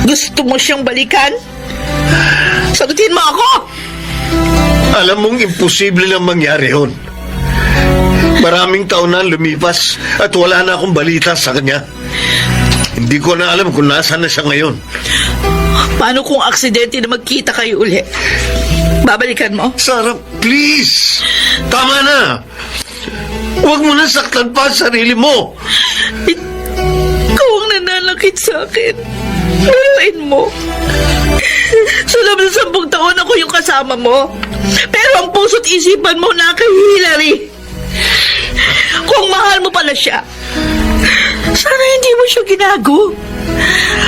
gusto mo siyang balikan? Sagutin mo ako! Alam mong imposible na mangyari yun. Maraming taon na lumipas at wala na akong balita sa kanya. Hindi ko na alam kung nasaan na siya ngayon. Paano kung aksidente na magkita kayo uli? Babalikan mo? Sarah, please! Tama na! Huwag mo na saktan pa ang sarili mo! Ikaw ang nananakit sa akin. Laruin mo. Sa loob ng 10 taon ako yung kasama mo. Pero ang puso't isipan mo na kay Hillary. Kung mahal mo pala siya, sana hindi mo siya ginago.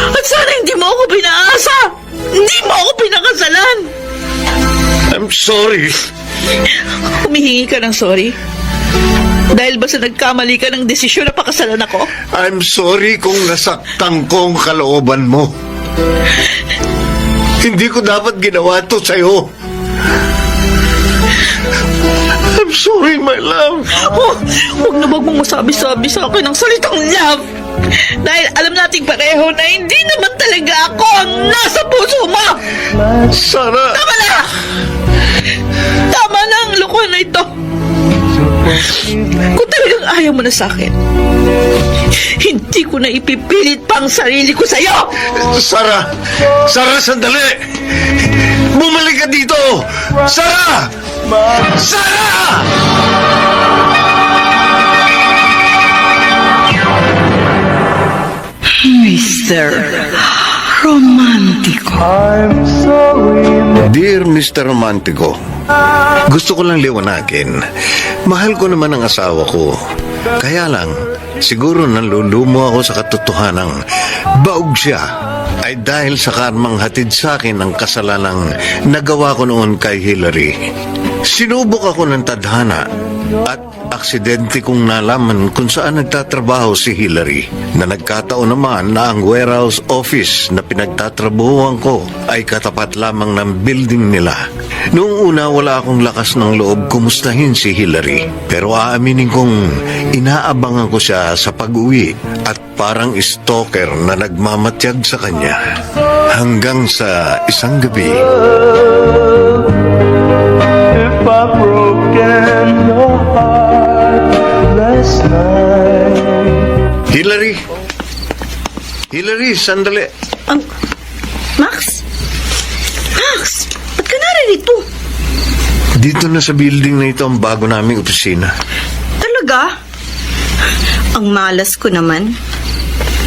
At sana hindi mo ako pinaasa. Hindi mo ako pinakasalan. I'm sorry. Humihingi ka ng sorry? Dahil ba sa nagkamali ka ng desisyon na pakasalan ako? I'm sorry kung nasaktan ko ang kalooban mo. Hindi ko dapat ginawa ito sa'yo. I'm sorry, my love. Oh, huwag na wag mong masabi-sabi sa akin ng salitang love. Dahil alam nating pareho na hindi naman talaga ako ang nasa puso mo. Sarah. Tama na! Tama na ang lokohan na ito. Kung talagang ayaw mo na sa akin, hindi ko na ipipilit pang sarili ko sa'yo. Sarah! Sarah, sandali! Bumalik ka dito! Sarah! Sarah! Mr. Romantico. I'm sorry. Dear Mr. Romantico, gusto ko lang liwanagin. Mahal ko naman ang asawa ko. Kaya lang, siguro nalulumo ako sa katotohanang baog siya ay dahil sa karmang hatid sa akin ang kasalanang nagawa ko noon kay Hillary. Sinubok ako ng tadhana at aksidente kong nalaman kung saan nagtatrabaho si Hillary, na nagkataon naman na ang warehouse office na pinagtatrabuhan ko ay katapat lamang ng building nila. Noong una wala akong lakas ng loob kumustahin si Hillary, pero aaminin kong inaabangan ko siya sa pag-uwi at parang stalker na nagmamatyag sa kanya. Hanggang sa isang gabi, If I've broken your heart last night. Hillary, sandali. Max? Max, ba't ka narito? Dito na sa building na ito ang bago naming opisina. Talaga? Ang malas ko naman.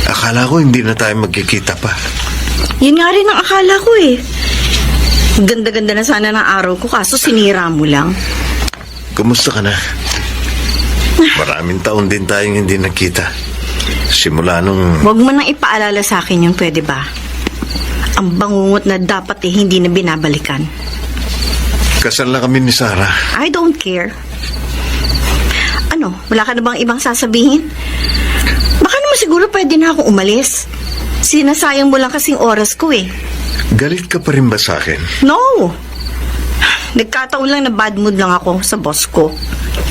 Akala ko hindi na tayo magkikita pa. Yun nga rin ang akala ko eh. Ganda-ganda na sana ng araw ko, kaso sinira mo lang. Kumusta ka na? Maraming taon din tayong hindi nakita. Simula nung... Huwag mo nang ipaalala sa akin yun, pwede ba? Ang bangungot na dapat eh, hindi na binabalikan. kasal na kami ni Sarah. I don't care. Ano, wala ka na bang ibang sasabihin? Baka naman siguro pwede na akong umalis. Sinasayang mo lang kasing oras ko eh. Galit ka pa rin ba sa akin? No! Nagkataon lang na bad mood lang ako sa boss ko.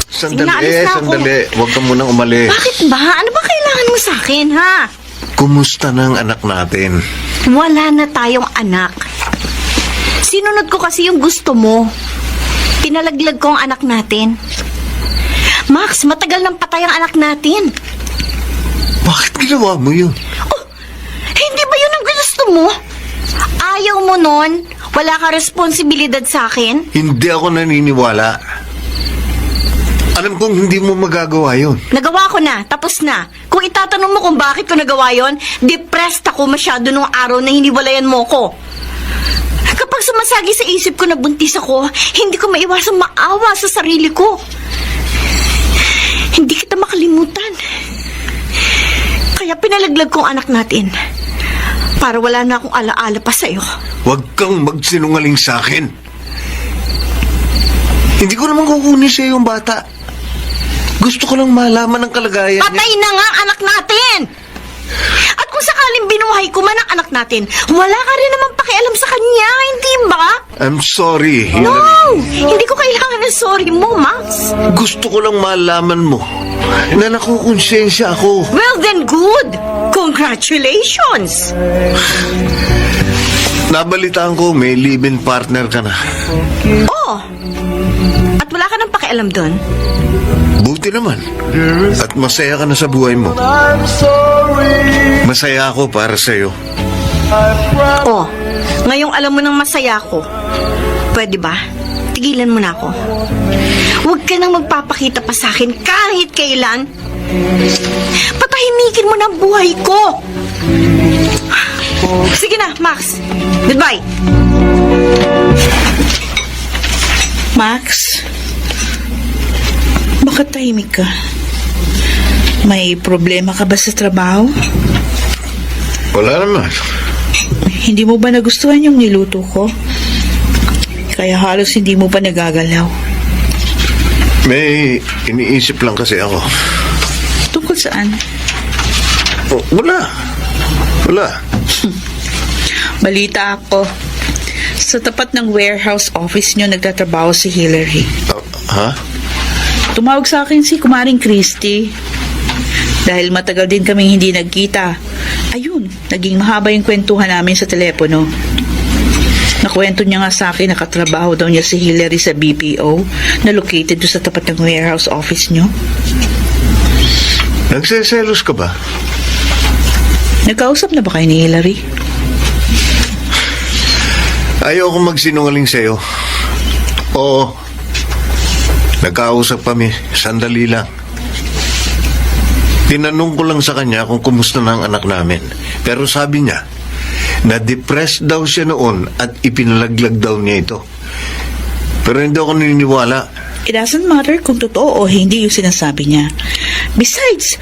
Sige na, alis na ako. Sandali. Huwag ka munang umalis. Bakit ba? Ano ba kailangan mo sa akin, ha? Kumusta na ang anak natin? Wala na tayong anak. Sinunod ko kasi yung gusto mo. Pinalaglag ko ang anak natin. Max, matagal nang patay ang anak natin. Bakit ginawa mo yun? Oh, hindi ba yun ang gusto mo? Ayaw mo nun? Wala ka responsibilidad sa akin? Hindi ako naniniwala. Alam kong hindi mo magagawa yun. Nagawa ko na, tapos na. Kung itatanong mo kung bakit ko nagawa yon, depressed ako masyado nung araw na hiniwalayan mo ko. Kapag sumasagi sa isip ko na buntis ako, hindi ko maiwasang maawa sa sarili ko. Hindi kita makalimutan. Kaya pinalaglag ko ang anak natin. Para wala na akong alaala pa sa'yo. Huwag kang magsinungaling sa akin. Hindi ko naman kukunin sa'yo yung bata. Gusto ko lang malaman ang kalagayan niya. Patay na nga ang anak natin! At kung sakaling binuhay ko man ang anak natin, wala ka rin naman pakialam sa kanya, hindi ba? I'm sorry. No! Hindi ko kailangan ng sorry mo, Max. Gusto ko lang malaman mo na nakukonsensya ako. Well then, good! Congratulations! Nabalitaan ko may live-in partner ka na. Oh! At wala ka nang pakialam doon? Buti naman. At masaya ka na sa buhay mo. I'm sorry. Masaya ako para sa'yo. Oh, ngayong alam mo nang masaya ko. Pwede ba? Tigilan mo na ako. Huwag ka nang magpapakita pa sa akin kahit kailan. Patahimikin mo na ang buhay ko. Sige na, Max. Goodbye. Max, bakit tahimik ka? May problema ka ba sa trabaho? Wala naman. Hindi mo ba nagustuhan yung niluto ko? Kaya halos hindi mo pa nagagalaw. May iniisip lang kasi ako. Tungkol saan? Oh, wala. Wala. Balita ako. Sa tapat ng warehouse office nyo nagtatrabaho si Hillary. Ha? Tumawag sa akin si Kumaring Christy. Dahil matagal din kaming hindi nagkita. Ayun, naging mahaba yung kwentuhan namin sa telepono. Nakwento niya nga sa akin nakatrabaho daw niya si Hillary sa BPO na located doon sa tapat ng warehouse office nyo. Nagseselos ka ba? Nagkausap na ba kayo ni Hillary? Ayoko magsinungaling sa'yo. Oo. Nagkausap kami. Sandali lang. Tinanong ko lang sa kanya kung kumusta na ang anak namin. Pero sabi niya, na-depressed daw siya noon at ipinalaglag daw niya ito. Pero hindi ako naniniwala. It doesn't matter kung totoo o hindi yung sinasabi niya. Besides,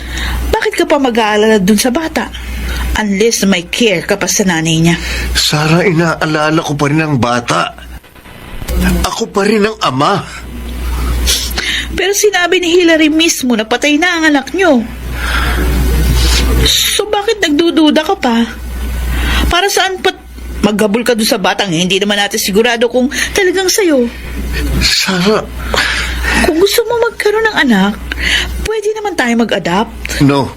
bakit ka pa mag-aalala dun sa bata? Unless may care ka pa sa nanay niya. Sarah, inaalala ko pa rin ang bata. Ako pa rin ang ama. Pero sinabi ni Hillary mismo na patay na ang anak niyo. So bakit nagdududa ka pa? Para saan pat maghabol ka doon sa batang hindi naman natin sigurado kung talagang sa'yo? Sarah, Kung gusto mo magkaroon ng anak, pwede naman tayo mag-adapt. no.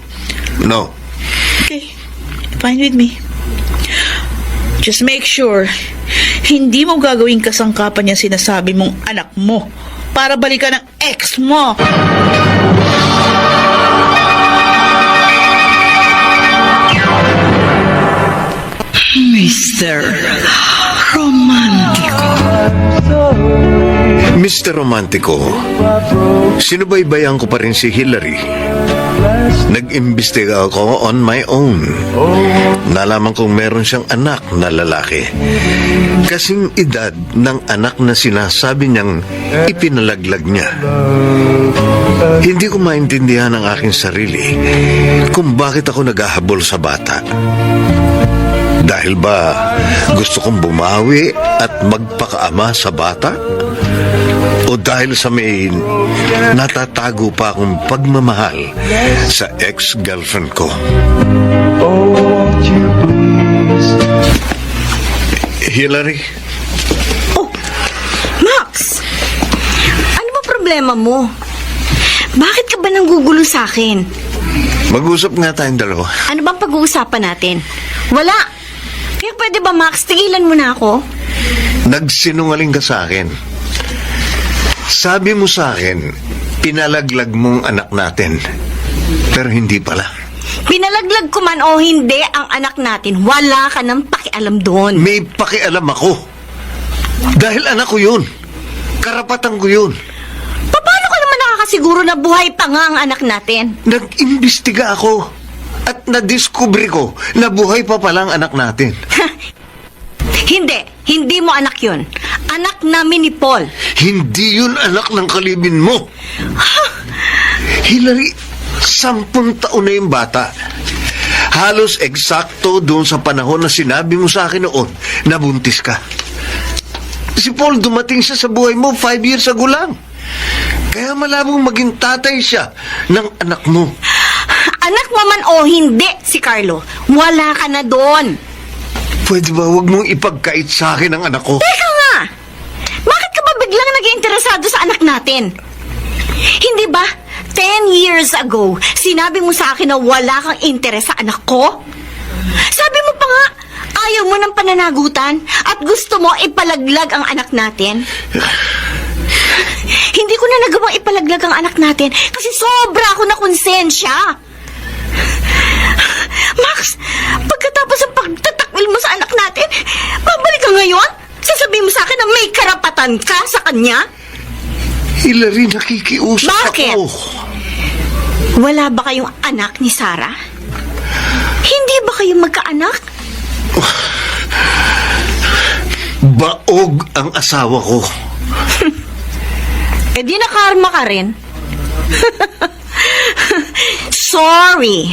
Okay, fine with me. Just make sure, hindi mo gagawing kasangkapan yung sinasabi mong anak mo para balikan ng ex mo. Mr. Romantico. Mr. Romantico, sinubaybayan ko pa rin si Hillary. Nag-imbestiga ako on my own. Nalaman kong meron siyang anak na lalaki. Kasing edad ng anak na sinasabi niyang ipinalaglag niya. Hindi ko maintindihan ang aking sarili kung bakit ako naghahabol sa bata. Dahil ba gusto kong bumawi at magpakaama sa bata? O dahil sa may natatago pa akong pagmamahal sa ex-girlfriend ko? Oh, won't you please? Hillary, Oh, Max! Ano ba problema mo? Bakit ka ba nanggugulo sa akin? mag-usap nga tayong dalawa. Ano bang pag-uusapan natin? Wala! Kaya pwede ba, Max, tigilan mo na ako? Nagsinungaling ka sa akin. Sabi mo sa akin, pinalaglag mong anak natin. Pero hindi pala. Pinalaglag ko man o hindi ang anak natin, wala ka nang pakialam doon. May pakialam ako. Dahil anak ko yun. Karapatan ko yun. Paano ka naman nakakasiguro na buhay pa nga ang anak natin? Nag-imbestiga ako. At nadiskubre ko na buhay pa palang anak natin. Hindi mo anak yun. Anak namin ni Paul. Hindi yun anak ng kalibin mo. Hillary, 10 taon na yung bata. Halos eksakto doon sa panahon na sinabi mo sa akin noon na buntis ka. Si Paul dumating siya sa buhay mo 5 years ago lang. Kaya malabong maging tatay siya ng anak mo. Anak mo man o hindi si Carlo, wala ka na doon. Pwede ba wag mong ipagkait sa akin ang anak ko? Teka nga! Bakit ka ba biglang nag-iinteresado sa anak natin? Hindi ba 10 years ago, sinabi mo sa akin na wala kang interes sa anak ko? Sabi mo pa nga, ayaw mo ng pananagutan at gusto mo ipalaglag ang anak natin? Hindi ko na nagawang ipalaglag ang anak natin kasi sobra ako na konsensya. Max, pagkatapos ng pagtatakwil mo sa anak natin, babalik ka ngayon? Sasabihin mo sa akin na may karapatan ka sa kanya? Hillary, nakikiusap Bakit? ako. Wala ba kayong anak ni Sarah? Hindi ba kayo magkaanak? Baog ang asawa ko. Eh di nakarma ka rin. Sorry.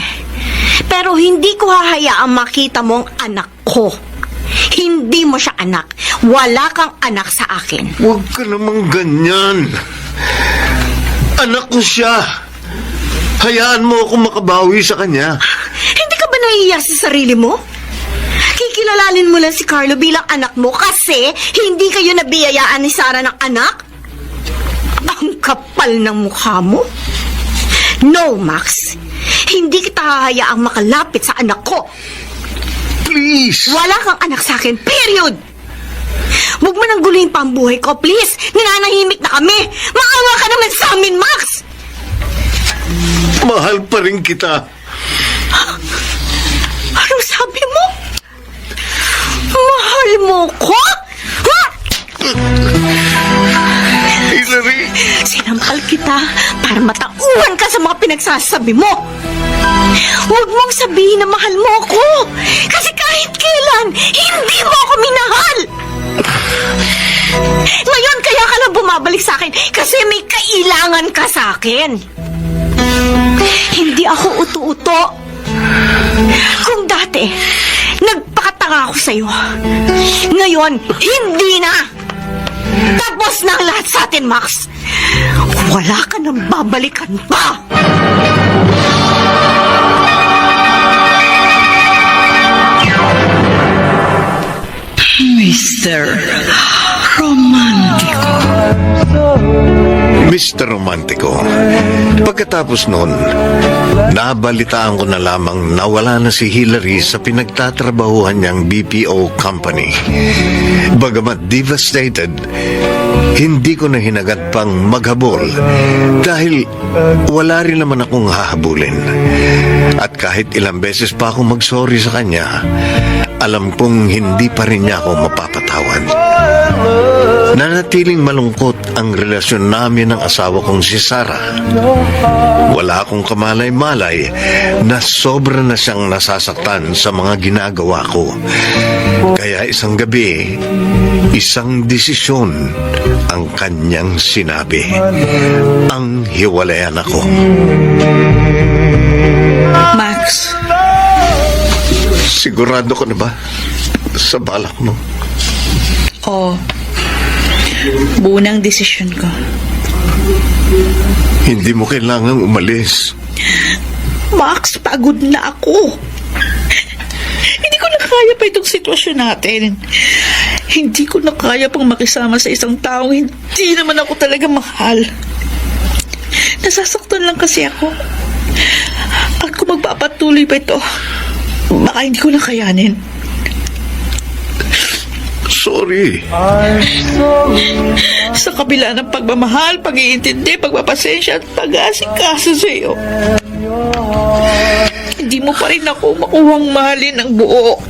Pero hindi ko hahayaang makita mo ang anak ko. Hindi mo siya anak. Wala kang anak sa akin. Huwag ka namang ganyan. Anak ko siya. Hayaan mo ako makabawi sa kanya. Hindi ka ba nahihiya sa sarili mo? Kikilalalin mo lang si Carlo bilang anak mo kasi hindi kayo nabiyayaan ni Sarah ng anak? Ang kapal ng mukha mo. No, Max. Hindi kita hahayaang makalapit sa anak ko. Please. Wala kang anak sa akin, period! Huwag mo nang guluhin pa ang buhay ko, please! Nananahimik na kami! Maawa ka naman sa amin, Max! Mahal pa rin kita. Anong sabi mo? Mahal mo ko? Ha? Hillary. Sinampal kita para matauhan ka sa mga pinagsasabi mo. Huwag mong sabihin na mahal mo ako. Kasi kahit kailan, hindi mo ako minahal. Ngayon kaya ka na bumabalik sa akin kasi may kailangan ka sa akin. Hindi ako uto-uto. Kung dati, nagpakatanga ako sa'yo. Ngayon, hindi na! Tapos na ang lahat sa atin, Max. Wala ka nang babalikan pa! Mr. Romantico. Mr. Romantico, pagkatapos noon, nabalitaan ko na lamang na wala na si Hillary sa pinagtatrabahuhan niyang BPO company. Bagamat devastated, hindi ko na hinagad pang maghabol dahil wala rin naman akong hahabulin. At kahit ilang beses pa akong magsorry sa kanya, alam kong hindi pa rin niya ako mapapatawad. Nanatiling malungkot ang relasyon namin ng asawa kong si Sarah. Wala akong kamalay-malay na sobra na siyang nasasaktan sa mga ginagawa ko. Kaya isang gabi, isang desisyon ang kanyang sinabi. Ang hiwalayan ako. Max, Sigurado ka na ba sa balak mo? oh, buo ng desisyon ko. Hindi mo kailangang umalis. Max, pagod na ako. Hindi ko na kaya pa itong sitwasyon natin. Hindi ko na kaya pang makisama sa isang taong hindi naman ako talaga mahal. Nasasaktan lang kasi ako. At kung magpapatuloy pa ito, baka hindi ko na kayanin. Sorry. Sa kabila ng pagmamahal, pag-iintindi, pagpapasensya at pag-aasikaso sa iyo, hindi mo pa rin ako makuhang mahalin ng buo.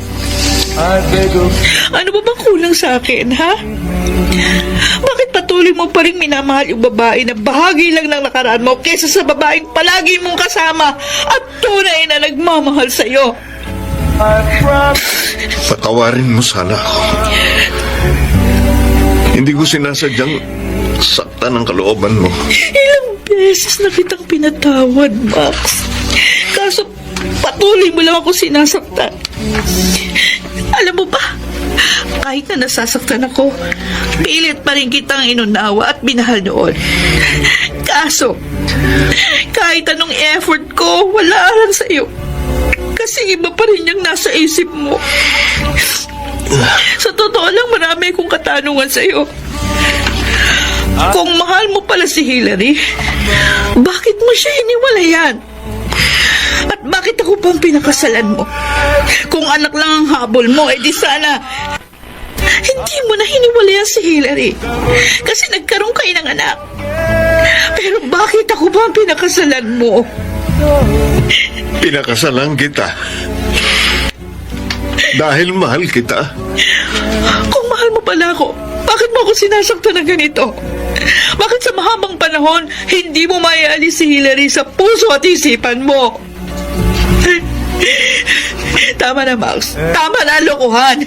Ano ba bang kulang sa akin, ha? Bakit patuloy mo pa rin minamahal yung babae na bahagi lang ng nakaraan mo kaysa sa babaeng palagi mong kasama at tunay na nagmamahal sa iyo? Patawarin mo sana ako. Hindi ko sinasadyang saktan ang kalooban mo. Ilang beses na kitang pinatawad, Max. Kaso patuloy mo lang ako sinasaktan. Alam mo ba, kahit na nasasaktan ako, pilit pa rin kitang inunawa at binahal noon. Kaso, kahit anong effort ko, wala lang sa iyo. Kasi iba pa rin yung nasa isip mo. Sa totoo lang, marami akong katanungan sa iyo. Kung mahal mo pala si Hillary, bakit mo siya hiniwalayan? At bakit ako pang pinakasalan mo? Kung anak lang ang habol mo, di sana hindi mo na hiniwalayan si Hillary. Kasi nagkaroon kayo ng anak. Pero bakit ako pang pinakasalan mo? Pinakasalan kita. Dahil mahal kita. Kung mahal mo pala ako, bakit mo ako sinasaktan ng ganito? Bakit sa mahabang panahon, hindi mo maialis si Hillary sa puso at isipan mo? Tama na, Max. Tama na, lokohan.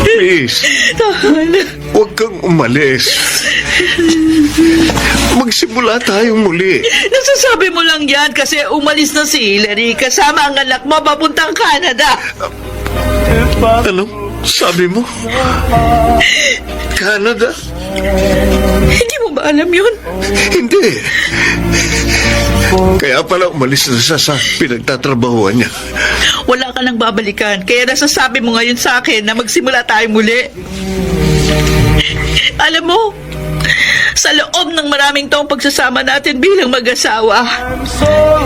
Please, Tama na. huwag kang umalis. Magsimula tayo muli. Nasasabi mo lang yan kasi umalis na si Hillary kasama ang anak mo papuntang Canada. Ano? Sabi mo? Canada? Hindi mo ba alam yun? Hindi. Kaya pala umalis na siya sa pinagtatrabahuan niya. Wala ka nang babalikan. Kaya nasasabi mo ngayon sa akin na magsimula tayo muli. Alam mo, sa loob ng maraming taong pagsasama natin bilang mag-asawa,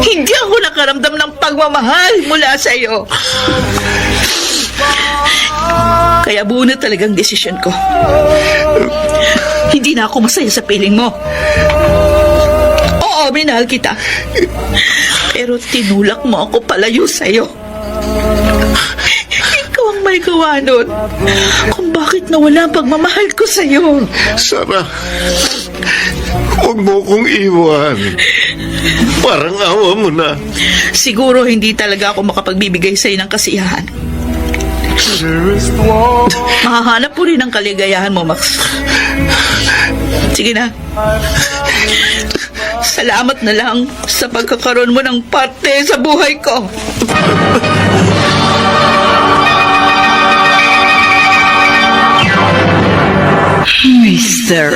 hindi ako nakaramdam ng pagmamahal mula sa iyo. Kaya buo na talagang desisyon ko. Hindi na ako masaya sa piling mo. Oo, minahal kita. Pero tinulak mo ako palayo sa'yo. Ikaw ang may gawa nun kung bakit nawala ang pagmamahal ko sa'yo. Sarah, huwag mo kong iwan. Parang awa mo na. Siguro hindi talaga ako makapagbibigay sa'yo ng kasiyahan. Mahahanap po rin ang kaligayahan mo, Max. Sige na. Salamat na lang sa pagkakaroon mo ng parte sa buhay ko. Mr.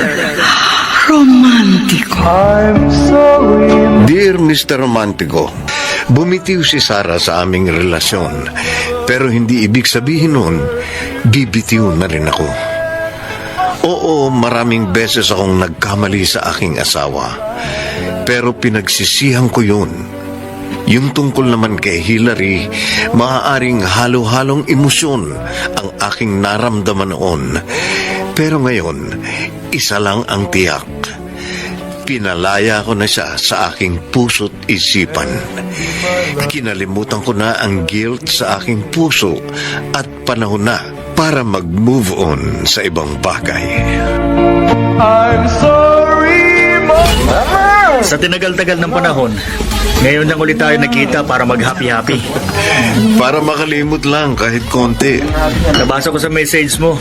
Romantico. I'm sorry. Dear Mr. Romantico, bumitiw si Sarah sa aming relasyon. Pero hindi ibig sabihin nun, bibitiw na rin ako. Oo, maraming beses akong nagkamali sa aking asawa. Pero pinagsisihan ko yun. Yung tungkol naman kay Hillary, maaaring halo-halong emosyon ang aking naramdaman noon. Pero ngayon, isa lang ang tiyak. Pinalaya ko na siya sa aking puso't isipan. Kinalimutan ko na ang guilt sa aking puso at panahon na para mag-move on sa ibang bagay. I'm sorry, Mama. Sa tinagal-tagal ng panahon, ngayon lang ulit tayo nakita para mag-happy-happy. Para makalimot lang kahit konti. Nabasa ko sa message mo,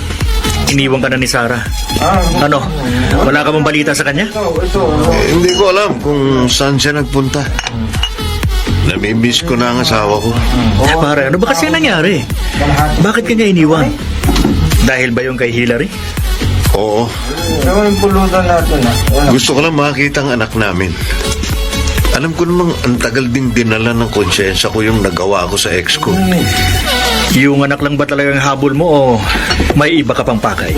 iniwan ka na ni Sarah. Ano, wala ka bang balita sa kanya? Hindi ko alam kung saan siya nagpunta. Namimiss ko na ang asawa ko. Pare, ano ba kasi nangyari? Bakit ka niya iniwan? Dahil ba yung kay Hillary? Oo. Gusto ko lang makita ang anak namin. Alam ko namang ang tagal ding dinala ng konsyensya ko yung nagawa ko sa ex ko. Yung anak lang ba talagang habol mo o may iba ka pang pakay?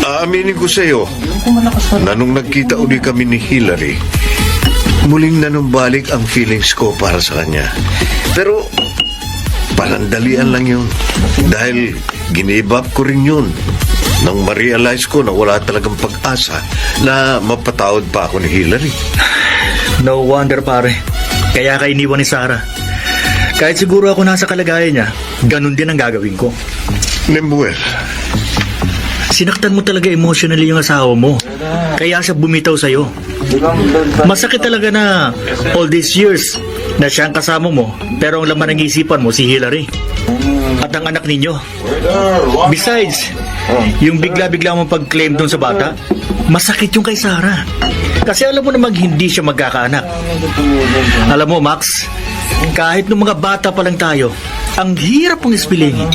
Aaminin ko sa iyo na nung nagkita uli kami ni Hillary, muling nanumbalik ang feelings ko para sa kanya. Pero panandalian lang yun dahil ginibap ko rin yun nang ma-realize ko na wala talagang pag-asa na mapatawad pa ako ni Hillary. No wonder pare, kaya ka iniwan ni Sarah. Kahit siguro ako nasa kalagayan niya, ganun din ang gagawin ko. Lemuel, Sinaktan mo talaga emotionally yung asawa mo. Kaya siya bumitaw sa'yo. Masakit talaga na all these years na siya ang kasama mo, pero ang laman ng isipan mo si Hillary at ang anak ninyo. Besides, yung bigla-bigla mong pag-claim dun sa bata, masakit yung kay Sarah. Kasi alam mo namang hindi siya magkakaanak. Alam mo, Max, kahit nung mga bata pa lang tayo, ang hirap mong ispilingin.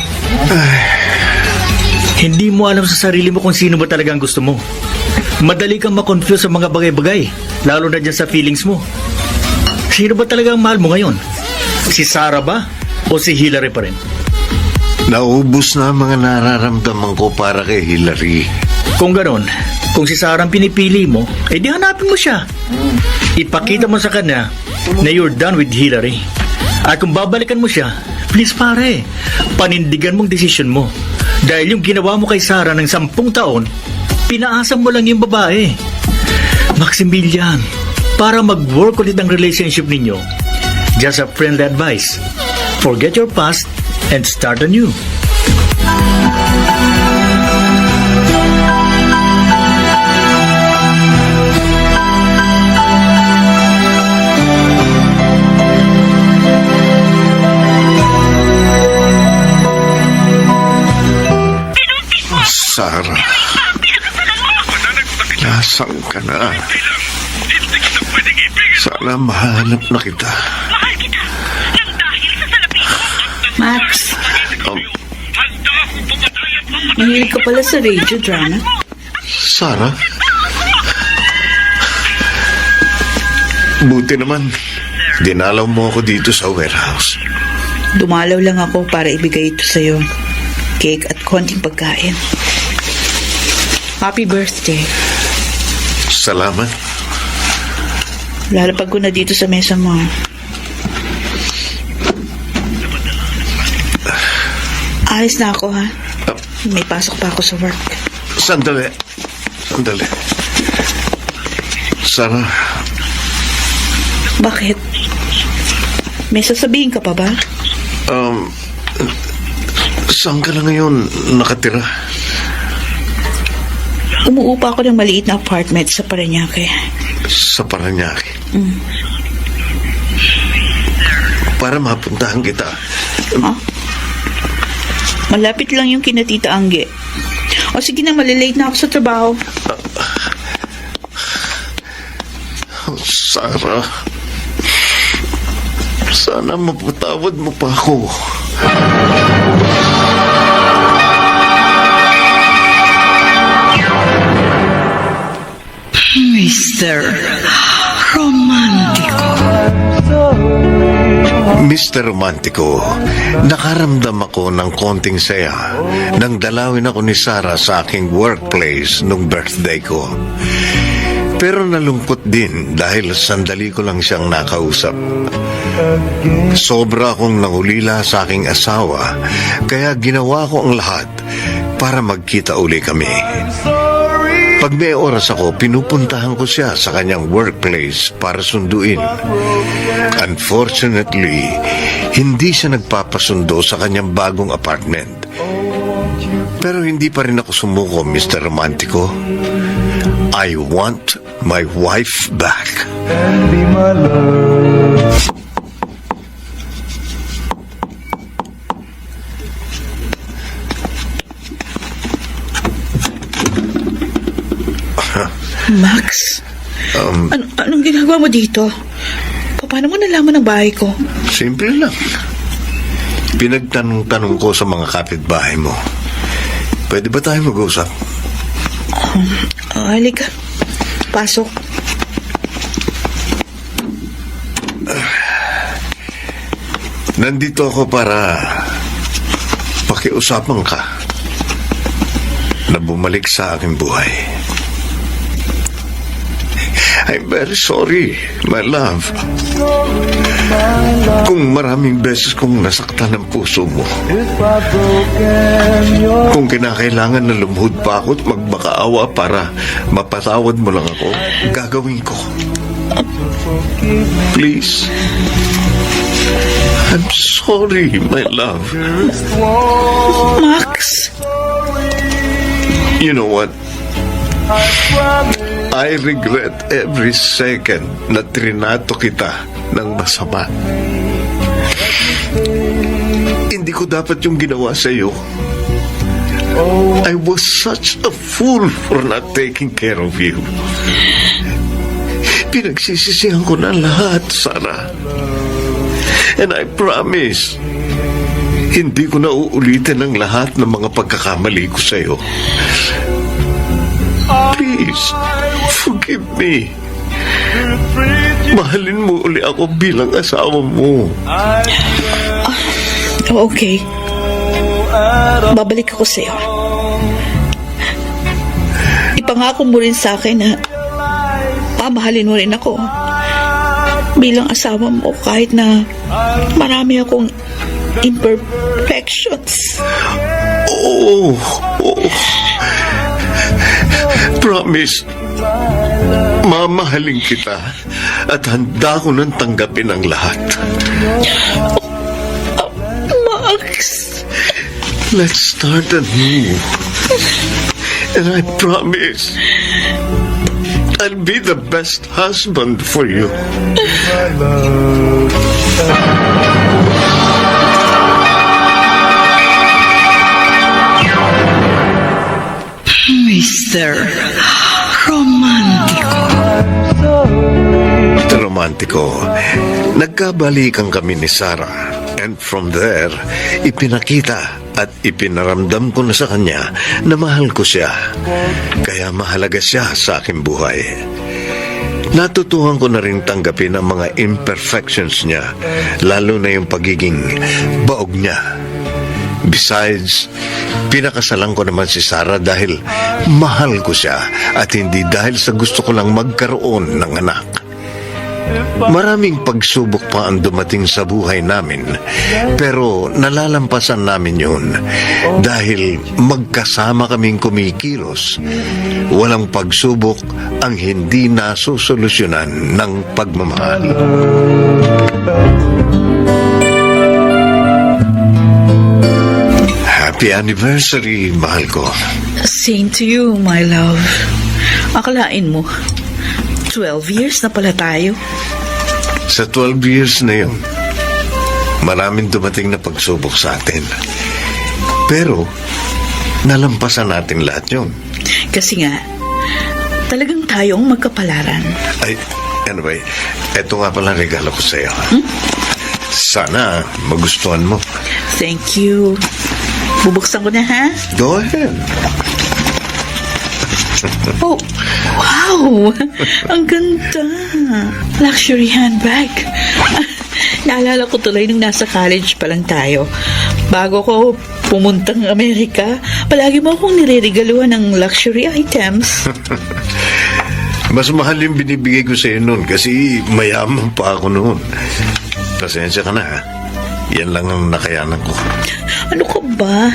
Hindi mo alam sa sarili mo kung sino ba talagang gusto mo. Madali kang makonfuse sa mga bagay-bagay, lalo na dyan sa feelings mo. Sino ba talagang mahal mo ngayon? Si Sarah ba? O si Hillary pa rin? naubos na ang mga nararamdaman ko para kay Hillary. Kung ganon, kung si Sarah ang pinipili mo, edi hanapin mo siya. Ipakita mo sa kanya na you're done with Hillary. At kung babalikan mo siya, please pare, panindigan mong desisyon mo. Dahil yung ginawa mo kay Sarah ng 10 taon, pinaasa mo lang yung babae. Maximilian, para mag-work ulit ang relationship ninyo, just a friendly advice. Forget your past and start anew. Sarah, nasaan ka na? Sana mahanap na kita. Max, mahilig ka pala sa radio drama. Sarah? Buti naman, dinalaw mo ako dito sa warehouse. Dumalaw lang ako para ibigay ito sa'yo. Cake at konting pagkain. Happy birthday. Salamat. Lalapag ko na dito sa mesa mo. Alis na ako, ha? May pasok pa ako sa work. Sandali. Sarah, Bakit? May sasabihin ka pa ba? saan ka na ngayon nakatira? Umuupa ako ng maliit na apartment sa Parañaque. Sa Parañaque. Para mapuntahan kita. Ha? Malapit lang yung kina Tita Angge. O sige na, malilate na ako sa trabaho. Sarah, sana mapatawad mo pa ako. Mr. Romantico. Mr. Romantico, nakaramdam ako ng konting saya nang dalawin ako ni Sarah sa aking workplace nung birthday ko. Pero nalungkot din dahil sandali ko lang siyang nakausap. Sobra akong nangulila sa aking asawa, kaya ginawa ko ang lahat para magkita uli kami. Pag may oras ako, pinupuntahan ko siya sa kanyang workplace para sunduin. Unfortunately, hindi siya nagpapasundo sa kanyang bagong apartment. Pero hindi pa rin ako sumuko, Mr. Romantico. I want my wife back. And be my love. Max, anong ginagawa mo dito? Paano mo nalaman ang bahay ko? Simple lang. Pinagtanong-tanong ko sa mga kapitbahay mo. Pwede ba tayo mag-usap? Halika. Pasok. Nandito ako para pakiusapan ka na bumalik sa aking buhay. I'm very sorry, my love. Kung maraming beses kong nasaktan ang puso mo. Kung kinakailangan na lumuhod pa ako at magmakaawa para mapatawad mo lang ako, gagawin ko. Please. I'm sorry, my love. Max, You know what? I regret every second na trinato kita ng masama. Hindi ko dapat yung ginawa sa iyo. I was such a fool for not taking care of you. Pinagsisisihan ko na lahat, Sarah. And I promise, hindi ko na uulitin ang lahat ng mga pagkakamali ko sa iyo. Please, forgive me. Mahalin mo uli ako bilang asawa mo. okay. Babalik ako sa'yo. Ipangako mo rin sa akin na mamahalin mo rin ako bilang asawa mo kahit na marami akong imperfections. Oh. Promise, mamahalin kita at handa ko nang tanggapin ang lahat. Max, Let's start anew. And I promise, I'll be the best husband for you. Mr. Romantico. Romantico, nagkabalikan kami ni Sarah. And from there, ipinakita at ipinaramdam ko na sa kanya na mahal ko siya. Kaya mahalaga siya sa aking buhay. Natutuhan ko na rin tanggapin ang mga imperfections niya, lalo na yung pagiging baog niya. Besides, pinakasalan ko naman si Sarah dahil mahal ko siya at hindi dahil sa gusto ko lang magkaroon ng anak. Maraming pagsubok pa ang dumating sa buhay namin, pero nalalampasan namin yun dahil magkasama kaming kumikilos. Walang pagsubok ang hindi nasusolusyonan ng pagmamahal. Happy anniversary, mahal ko. same to you, my love. Akalain mo, 12 years na pala tayo. Sa 12 years na yun, maraming dumating na pagsubok sa atin. Pero, nalampasan natin lahat yun. Kasi nga, talagang tayong magkapalaran. Ay, anyway, eto nga pala regalo ko sa'yo. Sana magustuhan mo. Thank you. Bubuksan ko na, ha? Go ahead. Oh, wow! Ang ganda! Luxury handbag. Naalala ko tuloy nung nasa college pa lang tayo. Bago ko pumuntang Amerika, palagi mo akong nireregaluhan ng luxury items. Mas mahal yung binibigay ko sa'yo noon kasi mayaman pa ako noon. Pasensya ka na, ha? Yan lang ang nakayanan ko. Ano ka ba?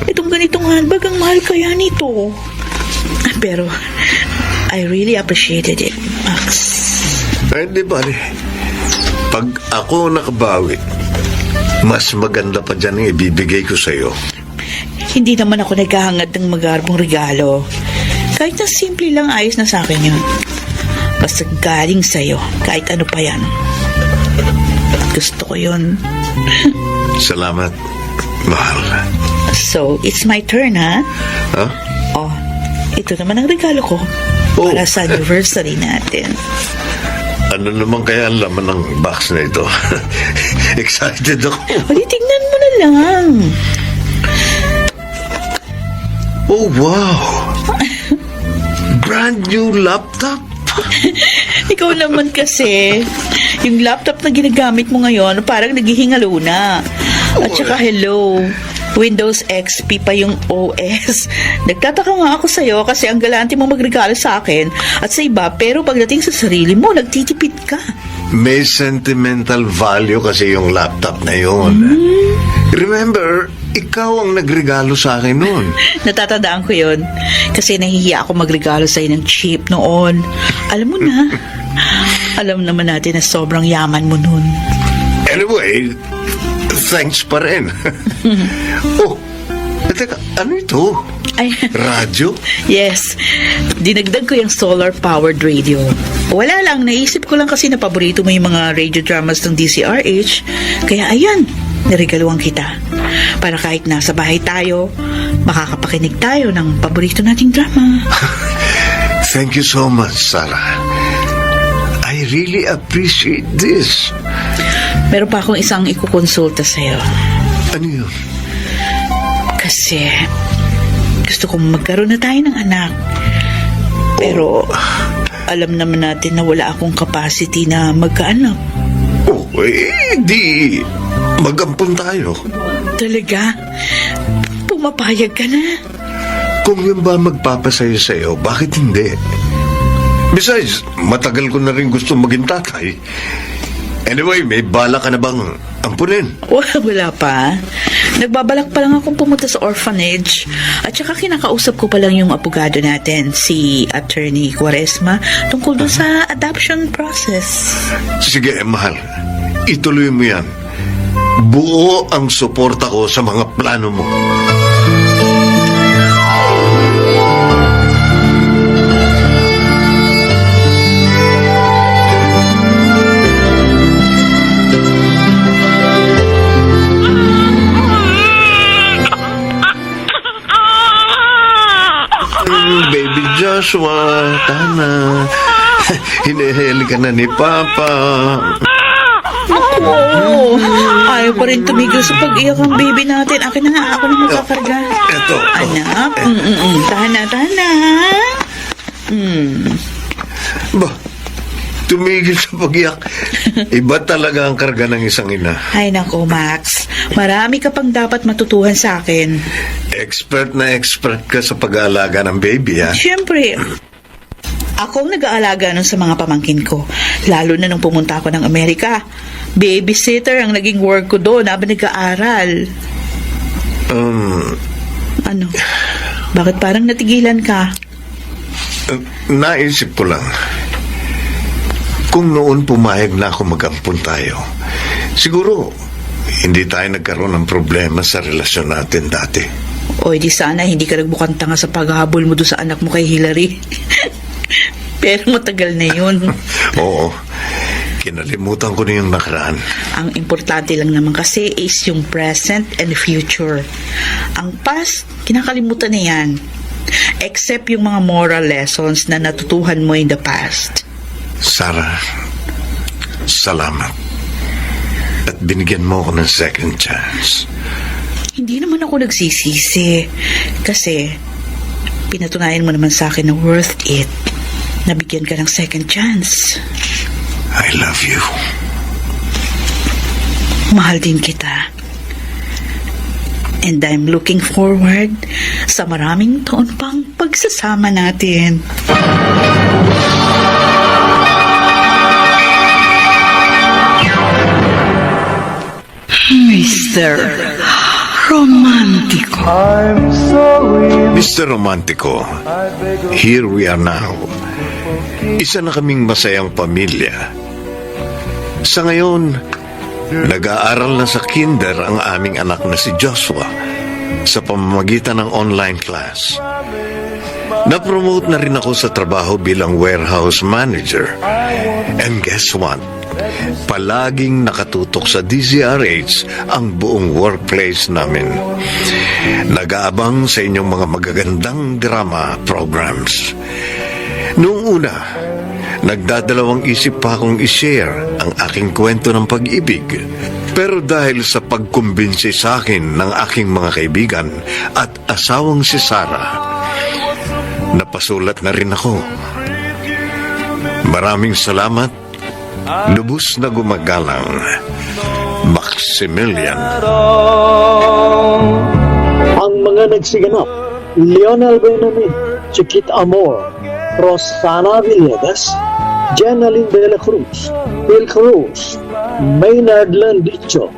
Itong ganitong handbag, ang mahal kaya nito. Pero, I really appreciated it, Max. Eh, di bali. Pag ako nakabawi, mas maganda pa dyan ang ibibigay ko sa'yo. Hindi naman ako naghahangad ng magarbong regalo. Kahit na simple lang, ayos na sa akin yun. Basta galing sa'yo, kahit ano pa yan. Gusto ko yun. Salamat, mahal. So, it's my turn, ha? Ha? Oh, ito naman ang regalo ko. Oh. Para sa anniversary natin. Ano naman kaya ang laman ng box na ito? Excited ako. O, di tingnan mo na lang. Oh, wow! Brand new laptop? Ikaw naman kasi, yung laptop na ginagamit mo ngayon, parang naghihingalo na. At saka, hello, Windows XP pa yung OS. Nagtataka nga ako sa'yo kasi ang galante mo magregalo sa akin at sa iba, pero pagdating sa sarili mo, nagtitipid ka. May sentimental value kasi yung laptop na yun. Remember, ikaw ang nagregalo sa akin noon. Natatandaan ko yun kasi nahihiya ako magregalo sa'yo ng cheap noon. Alam mo na, alam naman natin na sobrang yaman mo noon. Anyway, thanks pa rin. Oh, teka, ano ito? Ay, Radyo? yes, dinagdag ko yung solar-powered radio. Wala lang, naisip ko lang kasi na paborito mo yung mga radio dramas ng DCRH. Kaya ayan, naregaluhan kita. Para kahit nasa bahay tayo, makakapakinig tayo ng paborito nating drama. Thank you so much, Sarah. I really appreciate this. Meron pa akong isang ikukonsulta sa'yo. Ano yun? Kasi gusto kong magkaroon na tayo ng anak. Pero alam naman natin na wala akong capacity na magkaanak. Oh, di magampun tayo. Talaga? Pumapayag ka na? Kung yun ba magpapasayo sa'yo, bakit hindi? Besides, matagal ko na rin gusto maging tatay. Anyway, may bala ka na bang ampunin? Wala pa. Nagbabalak pa lang akong pumunta sa orphanage. At saka kinakausap ko pa lang yung abogado natin, si Attorney Quaresma, tungkol doon sa adoption process. Sige, mahal. Ituloy mo yan. Buo ang suporta ko sa mga plano mo. Baby Joshua, tana. Hinihili ka na ni Papa. Oo. Ayaw pa rin tumigil sa pag-iyak ang baby natin. Akin na nga, ako na magkakarga. Eto. Anak, tahan na. Ba, tumigil sa pag-iyak. Iba talaga ang karga ng isang ina. Ay nako, Max. Marami ka pang dapat matutuhan sa akin. Expert na expert ka sa pag-aalaga ng baby, ha? Siyempre, ako ang nag-aalaga nun sa mga pamangkin ko. Lalo na nung pumunta ako ng Amerika. Babysitter ang naging work ko doon habang nag-aaral. Ano? Bakit parang natigilan ka? Naisip ko lang. Kung noon pumayag na ako mag-ampun tayo, siguro hindi tayo nagkaroon ng problema sa relasyon natin dati. O di sana hindi ka nagbukang tanga sa paghahabol mo doon sa anak mo kay Hillary. Pero matagal na yun. Oo. Kinalimutan ko na yung nakaraan. Ang importante lang naman kasi is yung present and future. Ang past, kinakalimutan na yan. Except yung mga moral lessons na natutuhan mo in the past. Sarah, salamat. At binigyan mo ako ng second chance. Hindi naman ako nagsisisi. Kasi, pinatunayan mo naman sa akin na worth it. Nabigyan ka ng second chance. I love you. Mahal din kita. And I'm looking forward sa maraming taon pang pagsasama natin. Mr. Romantico. I'm sorry. Mr. Romantico, here we are now. Isa na kaming masayang pamilya. Sa ngayon, nag-aaral na sa kinder ang aming anak na si Joshua sa pamamagitan ng online class. Na-promote na rin ako sa trabaho bilang warehouse manager. And guess what? Palaging nakatutok sa DZRH ang buong workplace namin. Nag-aabang sa inyong mga magagandang drama programs. Noong una, nagdadalawang isip pa akong i-share ang aking kwento ng pag-ibig. Pero dahil sa pagkumbinsi sa akin ng aking mga kaibigan at asawang si Sarah, napasulat na rin ako. Maraming salamat. Lubos na gumagalang, Maximilian. Ang mga nagsiganap, Leonel Benjamin, Chiquit Amor, Rosana Villegas, Jenaline de la Cruz, Phil Cruz, Maynard Landicho.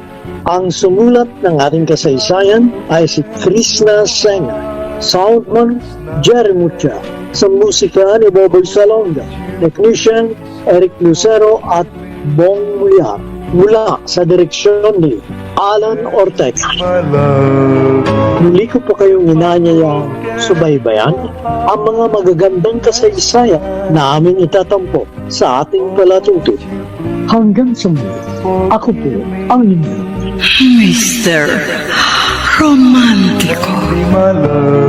Ang sumulat ng ating kasaysayan ay si Krishna Senga, Soundman Jerry Mucha, sa musika ni Boboy Salonga, Technician Eric Lucero at Bong Muyar, mula sa direksyon ni Alan Ortega. My love. Muli ko po kayong inanyayang subaybayan ang mga magagandang kasaysayan na aming itatampo sa ating palatuto. Hanggang sa muli, ako po ang inyo. Mr. Romantico. My love.